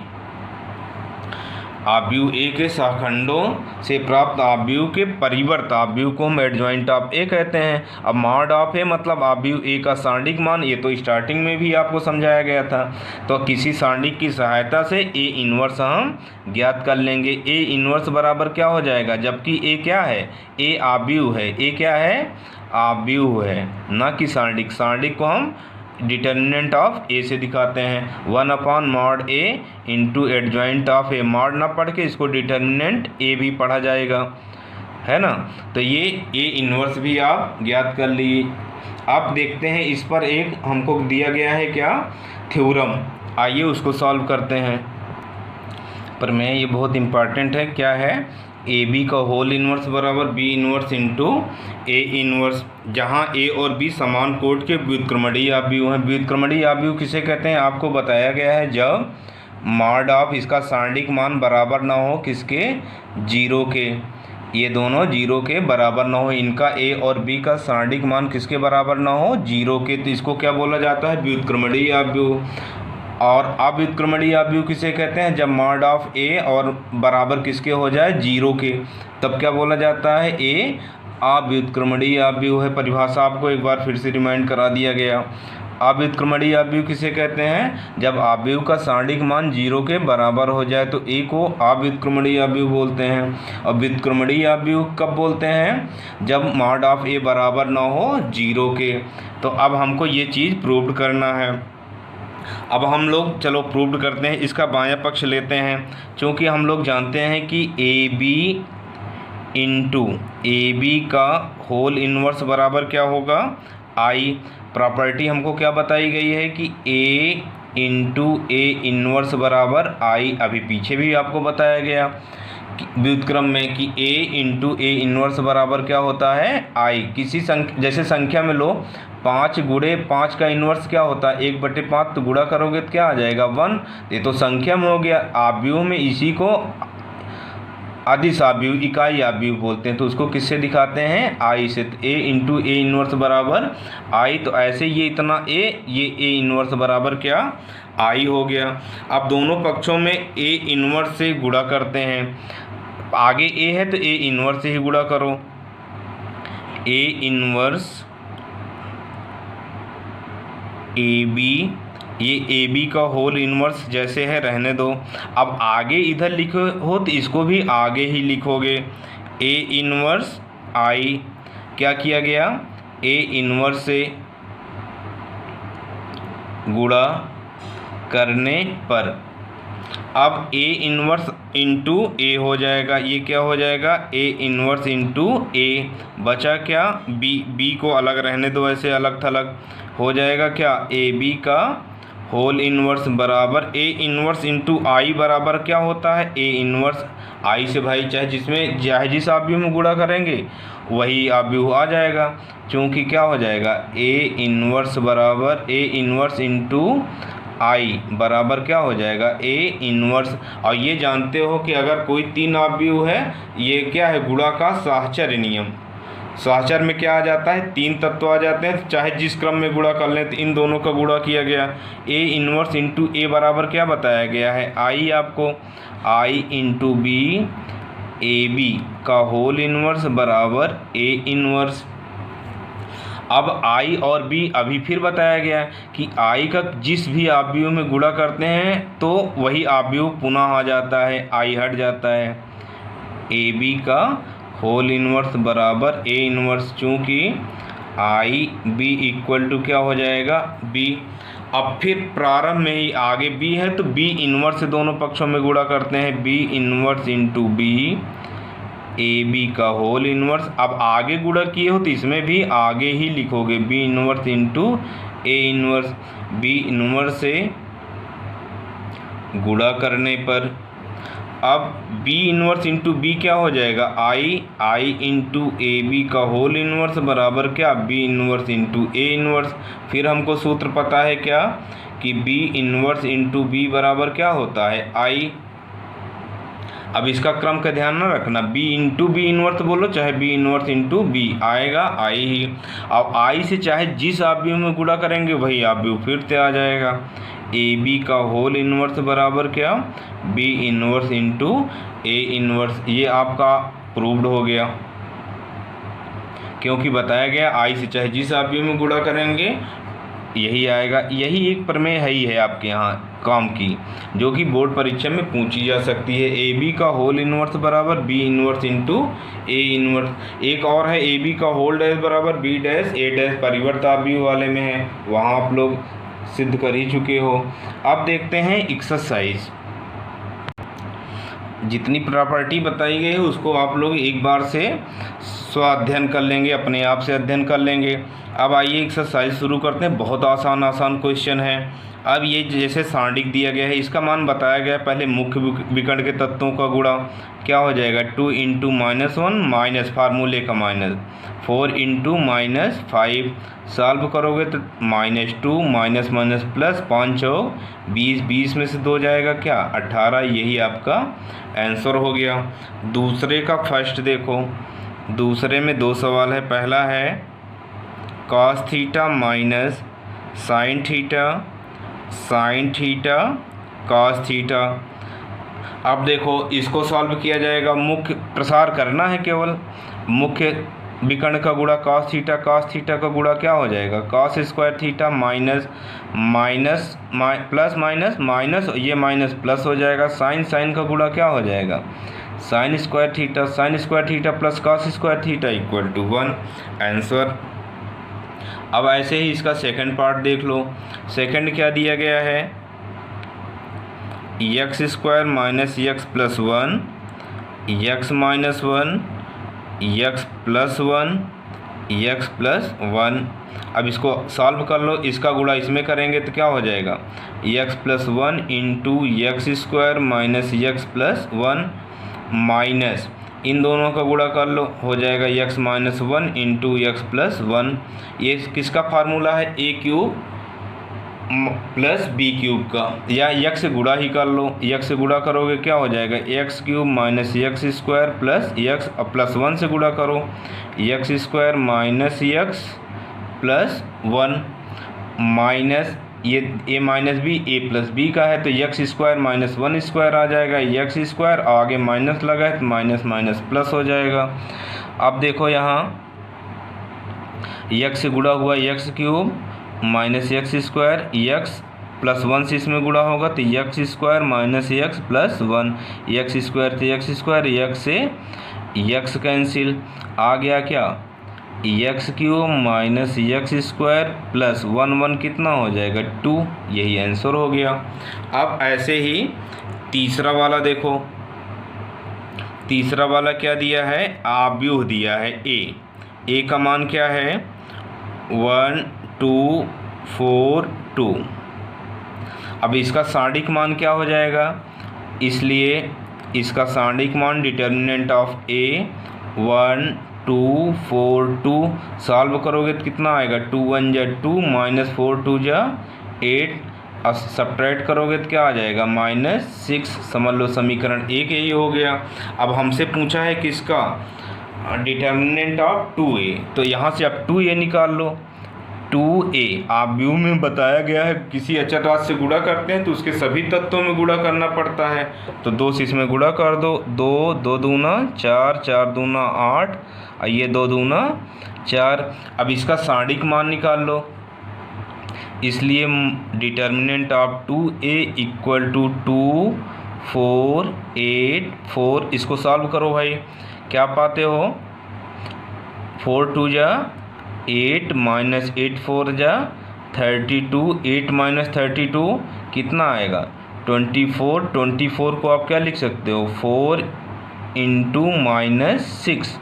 आव्यूह ए के सहखंडों से प्राप्त आव्यूह के परिवर्त आव्यूह को हम एडजॉइंट ऑफ ए कहते हैं। अब मॉड ऑफ ए मतलब आव्यूह ए का सारणिक मान, ये तो स्टार्टिंग में भी आपको समझाया गया था। तो किसी सारणिक की सहायता से ए इनवर्स हम ज्ञात कर लेंगे। ए इनवर्स बराबर क्या हो जाएगा, जबकि ए क्या है, ए आव्यूह है। ए क्या है, आव्यूह है, ना कि सारणिक। सारणिक को हम डिटर्मिनेंट ऑफ ए से दिखाते हैं, 1/mod A into adjoint of A. Mod ना पढ़ के इसको डिटर्मिनेंट ए भी पढ़ा जाएगा, है ना। तो ये ए इनवर्स भी आप ज्ञात कर लिए। आप देखते हैं इस पर एक हमको दिया गया है क्या, थ्योरम। आइए उसको सॉल्व करते हैं। पर मैं ये बहुत इम्पॉर्टेंट है, क्या है, ए बी का होल इनवर्स बराबर B inverse into A inverse, जहाँ ए और बी समान कोट के व्युत्क्रमणीय आव्यूह हैं। व्युत्क्रमणीय आव्यूह किसे कहते हैं, आपको बताया गया है जब मॉड ऑफ इसका सारणिक मान बराबर ना हो किसके, जीरो के। ये दोनों जीरो के बराबर ना हो, इनका ए और बी का सारणिक मान किसके बराबर ना हो, जीरो के। तो इसको क्या बोला जाता है, व्युत्क्रमणीय आव्यूह। और अव्युत्क्रमणीय आव्यूह किसे कहते हैं, जब मॉड ऑफ ए और बराबर किसके हो जाए, जीरो के, तब क्या बोला जाता है, ए अव्युत्क्रमणीय आव्यूह है। परिभाषा आपको एक बार फिर से रिमाइंड करा दिया गया। अव्युत्क्रमणीय आव्यूह किसे कहते हैं, जब आव्यूह का सारणिक मान जीरो के बराबर हो जाए तो ए को अव्युत्क्रमणीय आव्यूह बोलते हैं। और व्युत्क्रमणीय आव्यूह कब बोलते हैं, जब मॉड ऑफ ए बराबर ना हो जीरो के। तो अब हमको ये चीज़ प्रूव करना है। अब हम लोग चलो प्रूव करते हैं, इसका बायां पक्ष लेते हैं। क्योंकि हम लोग जानते हैं कि A B into A B का होल इनवर्स बराबर क्या होगा, आई। प्रॉपर्टी हमको क्या बताई गई है कि ए इंटू ए इनवर्स बराबर आई। अभी पीछे भी आपको बताया गया व्युत्क्रम में कि a इंटू ए इन्वर्स बराबर क्या होता है i। किसी संख्या, जैसे संख्या में लो 5 गुणे 5 का इन्वर्स क्या होता है 1/5, तो गुणा करोगे तो क्या आ जाएगा 1। ये तो संख्या में हो गया। आव्यूह में इसी को अदिश आव्यूह, इकाई आव्यूह बोलते हैं, तो उसको किससे दिखाते हैं i से। तो a इंटू ए इन्वर्स बराबर i, तो ऐसे ये इतना a, ये a इन्वर्स बराबर क्या i हो गया। अब दोनों पक्षों में a इन्वर्स से गुणा करते हैं। आगे a है तो a इन्वर्स से ही गुणा करो। a इन्वर्स ab, ये ए बी का होल इन्वर्स जैसे है रहने दो। अब आगे इधर लिखो हो तो इसको भी आगे ही लिखोगे। ए इन्वर्स आई क्या किया गया ए इन्वर्स से गुणा करने पर, अब ए इन्वर्स इंटू ए हो जाएगा। ये क्या हो जाएगा ए इन्वर्स इंटू ए, बचा क्या बी को अलग रहने दो, ऐसे अलग थलग हो जाएगा क्या ए बी का होल इन्वर्स बराबर ए इन्वर्स इंटू आई बराबर क्या होता है ए इन्वर्स आई से भाई चाहे जिस आव्यूह में गुणा करेंगे वही आव्यूह आ जाएगा, क्योंकि क्या हो जाएगा ए इन्वर्स बराबर ए इन्वर्स इंटू आई बराबर क्या हो जाएगा ए इन्वर्स। और ये जानते हो कि अगर कोई 3 आव्यूह है, ये क्या है गुणा का साहचर्य नियम। साहचर्य में क्या आ जाता है 3 तत्व आ जाते हैं, चाहे जिस क्रम में गुणा कर लें तो इन दोनों का गुणा किया गया। ए इन्वर्स इंटू ए बराबर क्या बताया गया है आई, आपको आई इंटू बी ए बी का होल इन्वर्स बराबर ए इन्वर्स। अब i और b अभी फिर बताया गया है कि i का जिस भी आव्यूह में गुणा करते हैं तो वही आव्यूह पुनः आ जाता है, i हट जाता है। ए बी का होल इन्वर्स बराबर ए इन्वर्स, चूँकि आई बी इक्वल टू क्या हो जाएगा b। अब फिर प्रारंभ में ही आगे b है तो b इन्वर्स से दोनों पक्षों में गुणा करते हैं, b inverse into B A B का होल इन्वर्स। अब आगे गुणा किए हो तो इसमें भी आगे ही लिखोगे B inverse into A inverse. B inverse से गुणा करने पर अब बी इन्वर्स इंटू बी क्या हो जाएगा आई इंटू ए बी का होल इन्वर्स बराबर क्या B inverse into A inverse. फिर हमको सूत्र पता है क्या कि बी इन्वर्स इंटू बी बराबर क्या होता है आई। अब इसका क्रम का ध्यान ना रखना, b इंटू बी इन्वर्स बोलो चाहे b इन्वर्स इंटू बी आएगा i ही। अब i से चाहे जिस आव्यूह में गुणा करेंगे वही आव्यूह फिर से आ जाएगा। ए बी का होल इन्वर्स बराबर क्या b inverse into A inverse. ये आपका प्रूव्ड हो गया, क्योंकि बताया गया i से चाहे जिस आव्यूह में गुणा करेंगे यही आएगा। यही एक प्रमेय है ही है आपके यहाँ काम की, जो कि बोर्ड परीक्षा में पूछी जा सकती है। ए बी का होल इन्वर्स बराबर B inverse into A inverse. एक और है ए बी का होल डैश बराबर बी डैश ए डैश, परिवर्त आव्यूह वाले में है, वहाँ आप लोग सिद्ध कर ही चुके हो। अब देखते हैं एक्सरसाइज। जितनी प्रॉपर्टी बताई गई है उसको आप लोग एक बार से स्वाध्ययन कर लेंगे, अपने आप से अध्ययन कर लेंगे। अब आइए एक्सरसाइज शुरू करते हैं। बहुत आसान क्वेश्चन है। अब ये जैसे सारणिक दिया गया है, इसका मान बताया गया है। पहले मुख्य विकर्ण के तत्वों का गुणा क्या हो जाएगा 2 इंटू -1 माइनस फार्मूले का माइनस 4 इंटू -5। सॉल्व करोगे तो -2 माइनस माइनस प्लस 5 20, 20 में से 2 जाएगा क्या 18। यही आपका आंसर हो गया। दूसरे का फर्स्ट देखो, दूसरे में 2 सवाल है। पहला है cos theta minus sine theta cos theta. अब देखो इसको सॉल्व किया जाएगा, मुख्य प्रसार करना है, केवल मुख्य विकर्ण का गुणा cos थीटा का गुणा क्या हो जाएगा cos square theta minus plus minus ये माइनस प्लस हो जाएगा। साइन का गुणा क्या हो जाएगा sine square theta plus cos square theta equal to 1 answer. अब ऐसे ही इसका सेकंड पार्ट देख लो। सेकंड क्या दिया गया है x square minus x plus 1 x minus 1 x plus 1 x plus 1। अब इसको सॉल्व कर लो, इसका गुणा इसमें करेंगे तो क्या हो जाएगा x plus 1 into x square minus x plus 1 minus इन दोनों का गुणा कर लो, हो जाएगा x minus 1 into x plus 1। ये किसका फार्मूला है, A cube plus B cube का, या x से गुणा ही कर लो। x से गुणा करोगे क्या हो जाएगा, X cube minus X square plus X, plus 1 से गुणा करो, X square minus X plus 1 minus ये a minus B A plus B का है तो एक्स स्क्वायर माइनस 1 स्क्वायर आ जाएगा, एक्स स्क्वायर आगे माइनस लगा है तो माइनस माइनस प्लस हो जाएगा। अब देखो यहाँ एक्स से गुणा हुआ x cube minus X square, x plus 1 से इसमें गुणा होगा तो X square minus X plus 1, x square से एक्स स्क्वायर, एक्स से एक्स कैंसिल, आ गया क्या x cube minus X square plus 1 कितना हो जाएगा 2, यही आंसर हो गया। अब ऐसे ही तीसरा वाला देखो, तीसरा वाला क्या दिया है, आव्यूह दिया है ए का मान क्या है 1 2 4 2। अब इसका सारणिक मान क्या हो जाएगा, इसलिए इसका सारणिक मान डिटर्मिनेंट ऑफ ए 1 2 4 2 सॉल्व करोगे तो कितना आएगा 2 1 जा 2 माइनस 4 2 जा 8, अब सब्ट्रैक्ट करोगे तो क्या आ जाएगा -6। समझ लो समीकरण एक यही हो गया। अब हमसे पूछा है किसका, डिटर्मिनेंट ऑफ 2a, तो यहाँ से आप 2a निकाल लो। 2a आव्यूह में बताया गया है किसी अचर राशि से गुणा करते हैं तो उसके सभी तत्वों में गुणा करना पड़ता है, तो 2 से इसमें गुणा कर दो, 2 2 दूना 4 4 दूना 8, ये 2 दूना 4। अब इसका सारणिक मान निकाल लो, इसलिए determinant of 2a equal to 2 4 8 4, इसको सॉल्व करो भाई, क्या पाते हो 4 2 जा 8 माइनस 8 4 जा 32, 8 माइनस 32 कितना आएगा 24। 24 को आप क्या लिख सकते हो 4 इंटू -6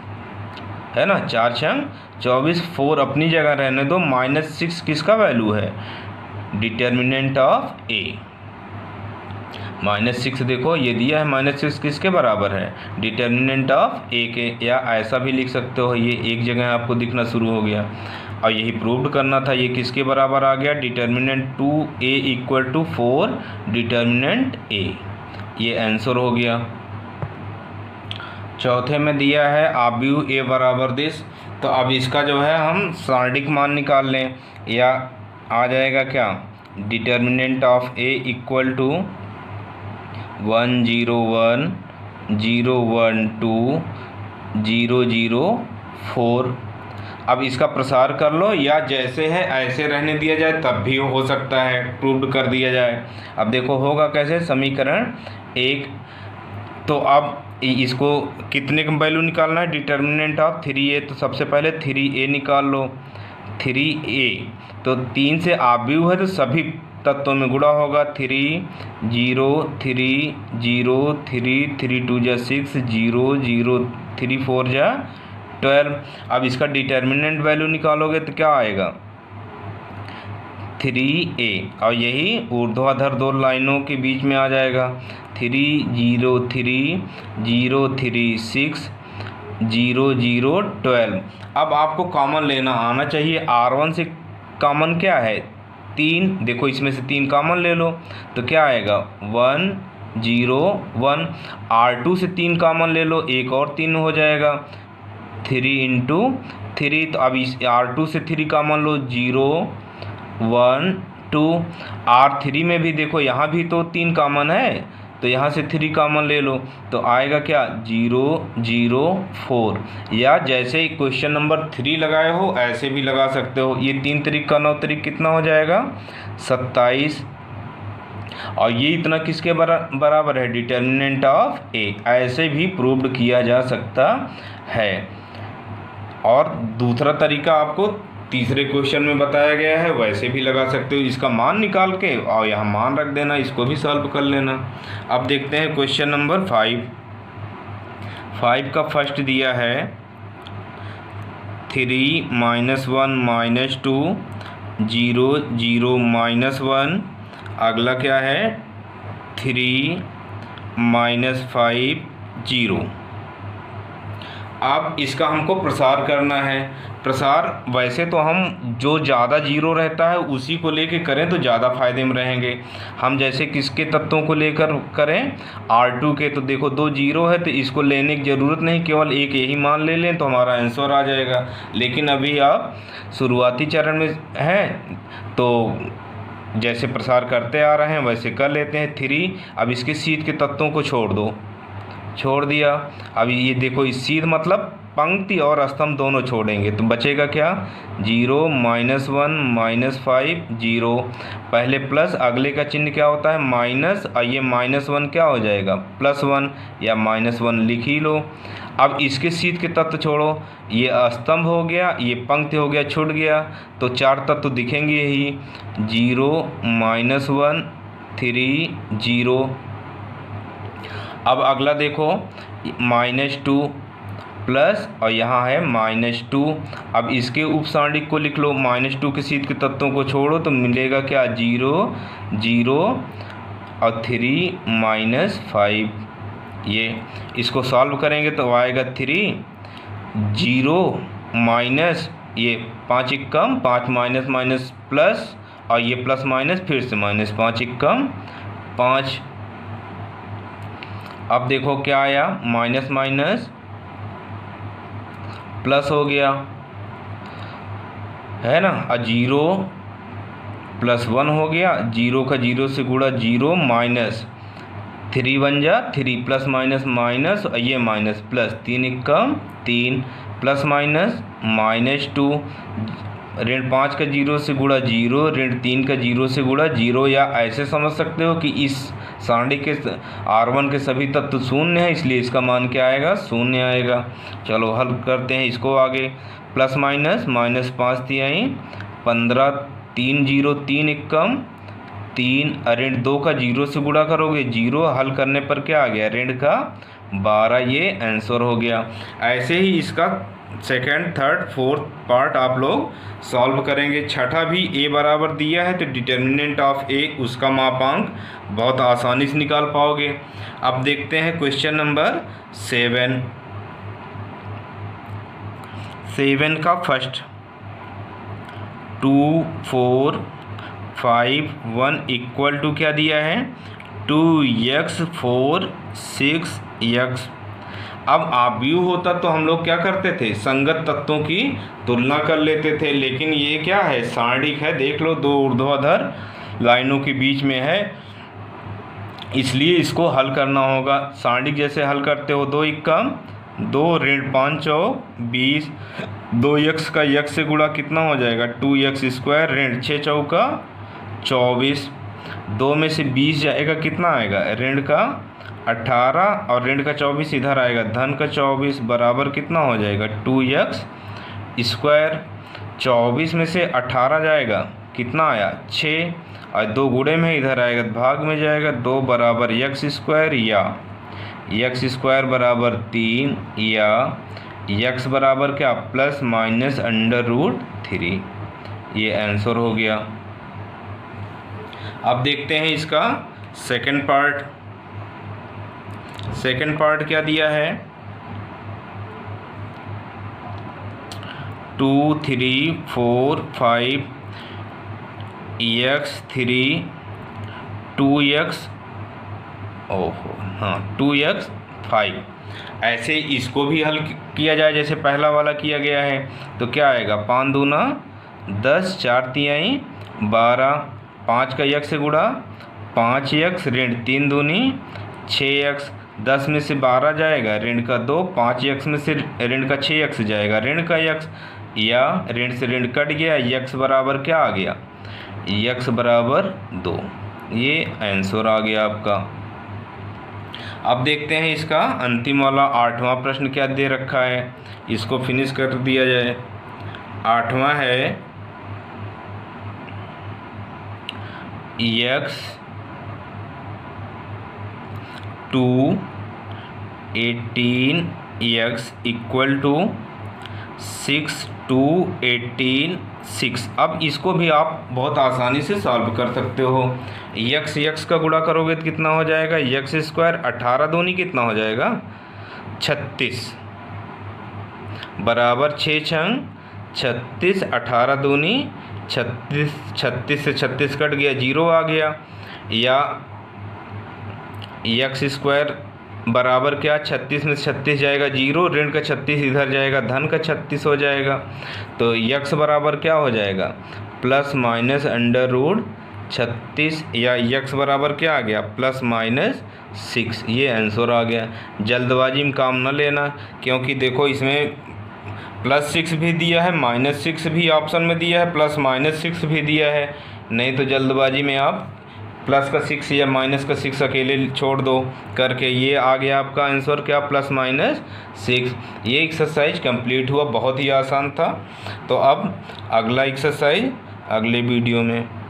है ना, 4 छंग 24, 4 अपनी जगह रहने दो, -6 किसका वैल्यू है, डिटर्मिनेंट ऑफ ए। -6 देखो ये दिया है, -6 किसके बराबर है, डिटर्मिनेंट ऑफ ए के, या ऐसा भी लिख सकते हो, ये एक जगह आपको दिखना शुरू हो गया। और यही प्रूव करना था, ये किसके बराबर आ गया, determinant 2a equal to 4 determinant A, ये आंसर हो गया। चौथे में दिया है आव्यूह ए बराबर दिस, तो अब इसका जो है हम सारणिक मान निकाल लें, या आ जाएगा क्या determinant of A equal to 1 0 1 0 1 2 0 0 4। अब इसका प्रसार कर लो, या जैसे है ऐसे रहने दिया जाए तब भी हो सकता है, प्रूव कर दिया जाए। अब देखो होगा कैसे, समीकरण एक, तो अब इसको कितने का वैल्यू निकालना है, डिटर्मिनेंट ऑफ 3a, तो सबसे पहले 3a निकाल लो। 3a तो 3 से आव्यूह है तो सभी तत्वों में गुणा होगा, 3 0 3 0 3 3 2 जा 6 0 0 3 4 जा 12। अब इसका डिटर्मिनेंट वैल्यू निकालोगे तो क्या आएगा 3a, और यही ऊर्ध्वाधर दो लाइनों के बीच में आ जाएगा, 3 0 3 0 3 6 0 0 12। अब आपको कॉमन लेना आना चाहिए, R1 से कॉमन क्या है 3, देखो इसमें से 3 कॉमन ले लो तो क्या आएगा 1 0 1। R2 से 3 कॉमन ले लो, एक और 3 हो जाएगा 3 इंटू 3, तो अब इस R2 से 3 कॉमन लो 0 1 2। R3 में भी देखो यहाँ भी तो 3 कॉमन है, तो यहाँ से 3 कॉमन ले लो तो आएगा क्या 0 0 4, या जैसे क्वेश्चन नंबर 3 लगाए हो ऐसे भी लगा सकते हो। ये 3 3 का 9 3 कितना हो जाएगा 27, और ये इतना किसके बराबर है, डिटर्मिनेंट ऑफ ए। ऐसे भी प्रूव्ड किया जा सकता है। और दूसरा तरीका आपको तीसरे क्वेश्चन में बताया गया है, वैसे भी लगा सकते हो, इसका मान निकाल के और यहाँ मान रख देना, इसको भी सॉल्व कर लेना। अब देखते हैं क्वेश्चन नंबर 5 का फर्स्ट दिया है 3 -1 -2 0 0 -1। अगला क्या है 3 -5 0। अब इसका हमको प्रसार करना है। प्रसार वैसे तो हम जो ज़्यादा जीरो रहता है उसी को लेके करें तो ज़्यादा फ़ायदे में रहेंगे। हम जैसे किसके तत्वों को लेकर करें, R2 के, तो देखो 2 जीरो है तो इसको लेने की ज़रूरत नहीं, केवल एक यही मान ले लें तो हमारा आंसर आ जाएगा। लेकिन अभी आप शुरुआती चरण में हैं तो जैसे प्रसार करते आ रहे हैं वैसे कर लेते हैं। 3, अब इसके सीध के तत्वों को छोड़ दो, छोड़ दिया। अब ये देखो, इस सीध मतलब पंक्ति और स्तंभ दोनों छोड़ेंगे तो बचेगा क्या, 0 -1 -5 0। पहले प्लस, अगले का चिन्ह क्या होता है माइनस, और ये -1 क्या हो जाएगा +1 या -1 लिख ही लो। अब इसके सीध के तत्व छोड़ो, ये स्तंभ हो गया, ये पंक्ति हो गया, छूट गया, तो 4 तत्व दिखेंगे यही, 0 -1 3 0। अब अगला देखो -2 प्लस, और यहाँ है -2। अब इसके उपसारणिक को लिख लो, -2 के सीध के तत्वों को छोड़ो तो मिलेगा क्या, 0 0 और 3 -5। ये इसको सॉल्व करेंगे तो आएगा 3 0 माइनस, ये 5 एकम 5 माइनस माइनस प्लस, और ये प्लस माइनस फिर से माइनस, 5 एकम 5। अब देखो क्या आया, माइनस माइनस प्लस हो गया है ना, और 0 +1 हो गया, 0 का 0 से गुणा 0 माइनस 3 बन जा 3, प्लस माइनस माइनस, और ये माइनस प्लस, 3 एकम 3 प्लस माइनस -2, ऋण 5 का 0 से गुणा 0, ऋण 3 का 0 से गुणा 0। या ऐसे समझ सकते हो कि इस सारणी के R1 के सभी तत्व शून्य हैं, इसलिए इसका मान क्या आएगा, 0 आएगा। चलो हल करते हैं इसको आगे। प्लस माइनस -5 तिहाई 15, 3 0 3 एकम 3, ऋण 2 का 0 से गुणा करोगे 0, हल करने पर क्या आ गया, ऋण का 12, ये आंसर हो गया। ऐसे ही इसका सेकंड, थर्ड, फोर्थ पार्ट आप लोग सॉल्व करेंगे। छठा भी a बराबर दिया है तो डिटर्मिनेंट ऑफ a, उसका मापांक बहुत आसानी से निकाल पाओगे। अब देखते हैं क्वेश्चन नंबर 7 का फर्स्ट, 2 4 5 1 इक्वल टू क्या दिया है, 2x 4 6x। अब आव्यूह होता तो हम लोग क्या करते थे, संगत तत्वों की तुलना कर लेते थे, लेकिन ये क्या है, सारणिक है। देख लो 2 ऊर्ध्वाधर लाइनों के बीच में है, इसलिए इसको हल करना होगा। सारणिक जैसे हल करते हो, 2 एकम 2, ऋण 5 चौक 20, 2x का x से गुणा कितना हो जाएगा, 2x², ऋण 6 चौका 24, 2 में से 20 जाएगा, कितना आएगा, ऋण का 18, और ऋण का 24 इधर आएगा, धन का 24 बराबर कितना हो जाएगा, 2x²। 24 में से 18 जाएगा, कितना आया, 6, और 2 गुणे में इधर आएगा, भाग में जाएगा, 2 बराबर x², या x² बराबर 3, या x बराबर क्या, ±√3। ये आंसर हो गया। अब देखते हैं इसका सेकंड पार्ट। सेकंड पार्ट क्या दिया है, 2 3 4 5 x3 2x 2x 5। ऐसे इसको भी हल किया जाए जैसे पहला वाला किया गया है, तो क्या आएगा, 5 दूना 10, 4 तिहाई 12, 5 का x से गुणा 5x, ऋण 3 दूनी 6x, 10 में से 12 जाएगा, ऋण का 2, 5x में से ऋण का 6x जाएगा, ऋण का x, या ऋण से ऋण कट गया, x बराबर क्या आ गया, x बराबर 2। ये आंसर आ गया आपका। अब देखते हैं इसका अंतिम वाला 8वां प्रश्न क्या दे रखा है, इसको फिनिश कर दिया जाए। 8वां है, x 2 18x इक्वल टू 6 2 18 6। अब इसको भी आप बहुत आसानी से सॉल्व कर सकते हो। x का गुणा करोगे तो कितना हो जाएगा, x², 18 दूनी कितना हो जाएगा, 36 बराबर 6 छंग 36, 18 दूनी 36, 36 से 36 कट गया, 0 आ गया। या एक्स स्क्वायर बराबर क्या, 36 में 36 जाएगा 0, ऋण का 36 इधर जाएगा, धन का 36 हो जाएगा। तो यक्स बराबर क्या हो जाएगा, प्लस माइनस अंडर रूट 36, या यक्स बराबर क्या आ गया, प्लस माइनस 6। ये आंसर आ गया। जल्दबाजी में काम न लेना, क्योंकि देखो इसमें प्लस 6 भी दिया है, माइनस 6 भी ऑप्शन में दिया है, प्लस माइनस 6 भी दिया है। नहीं तो जल्दबाजी में आप प्लस का 6 या माइनस का 6 अकेले छोड़ दो करके। ये आ गया आपका आंसर क्या, प्लस माइनस 6। ये एक्सरसाइज कंप्लीट हुआ, बहुत ही आसान था। तो अब अगला एक्सरसाइज अगले वीडियो में।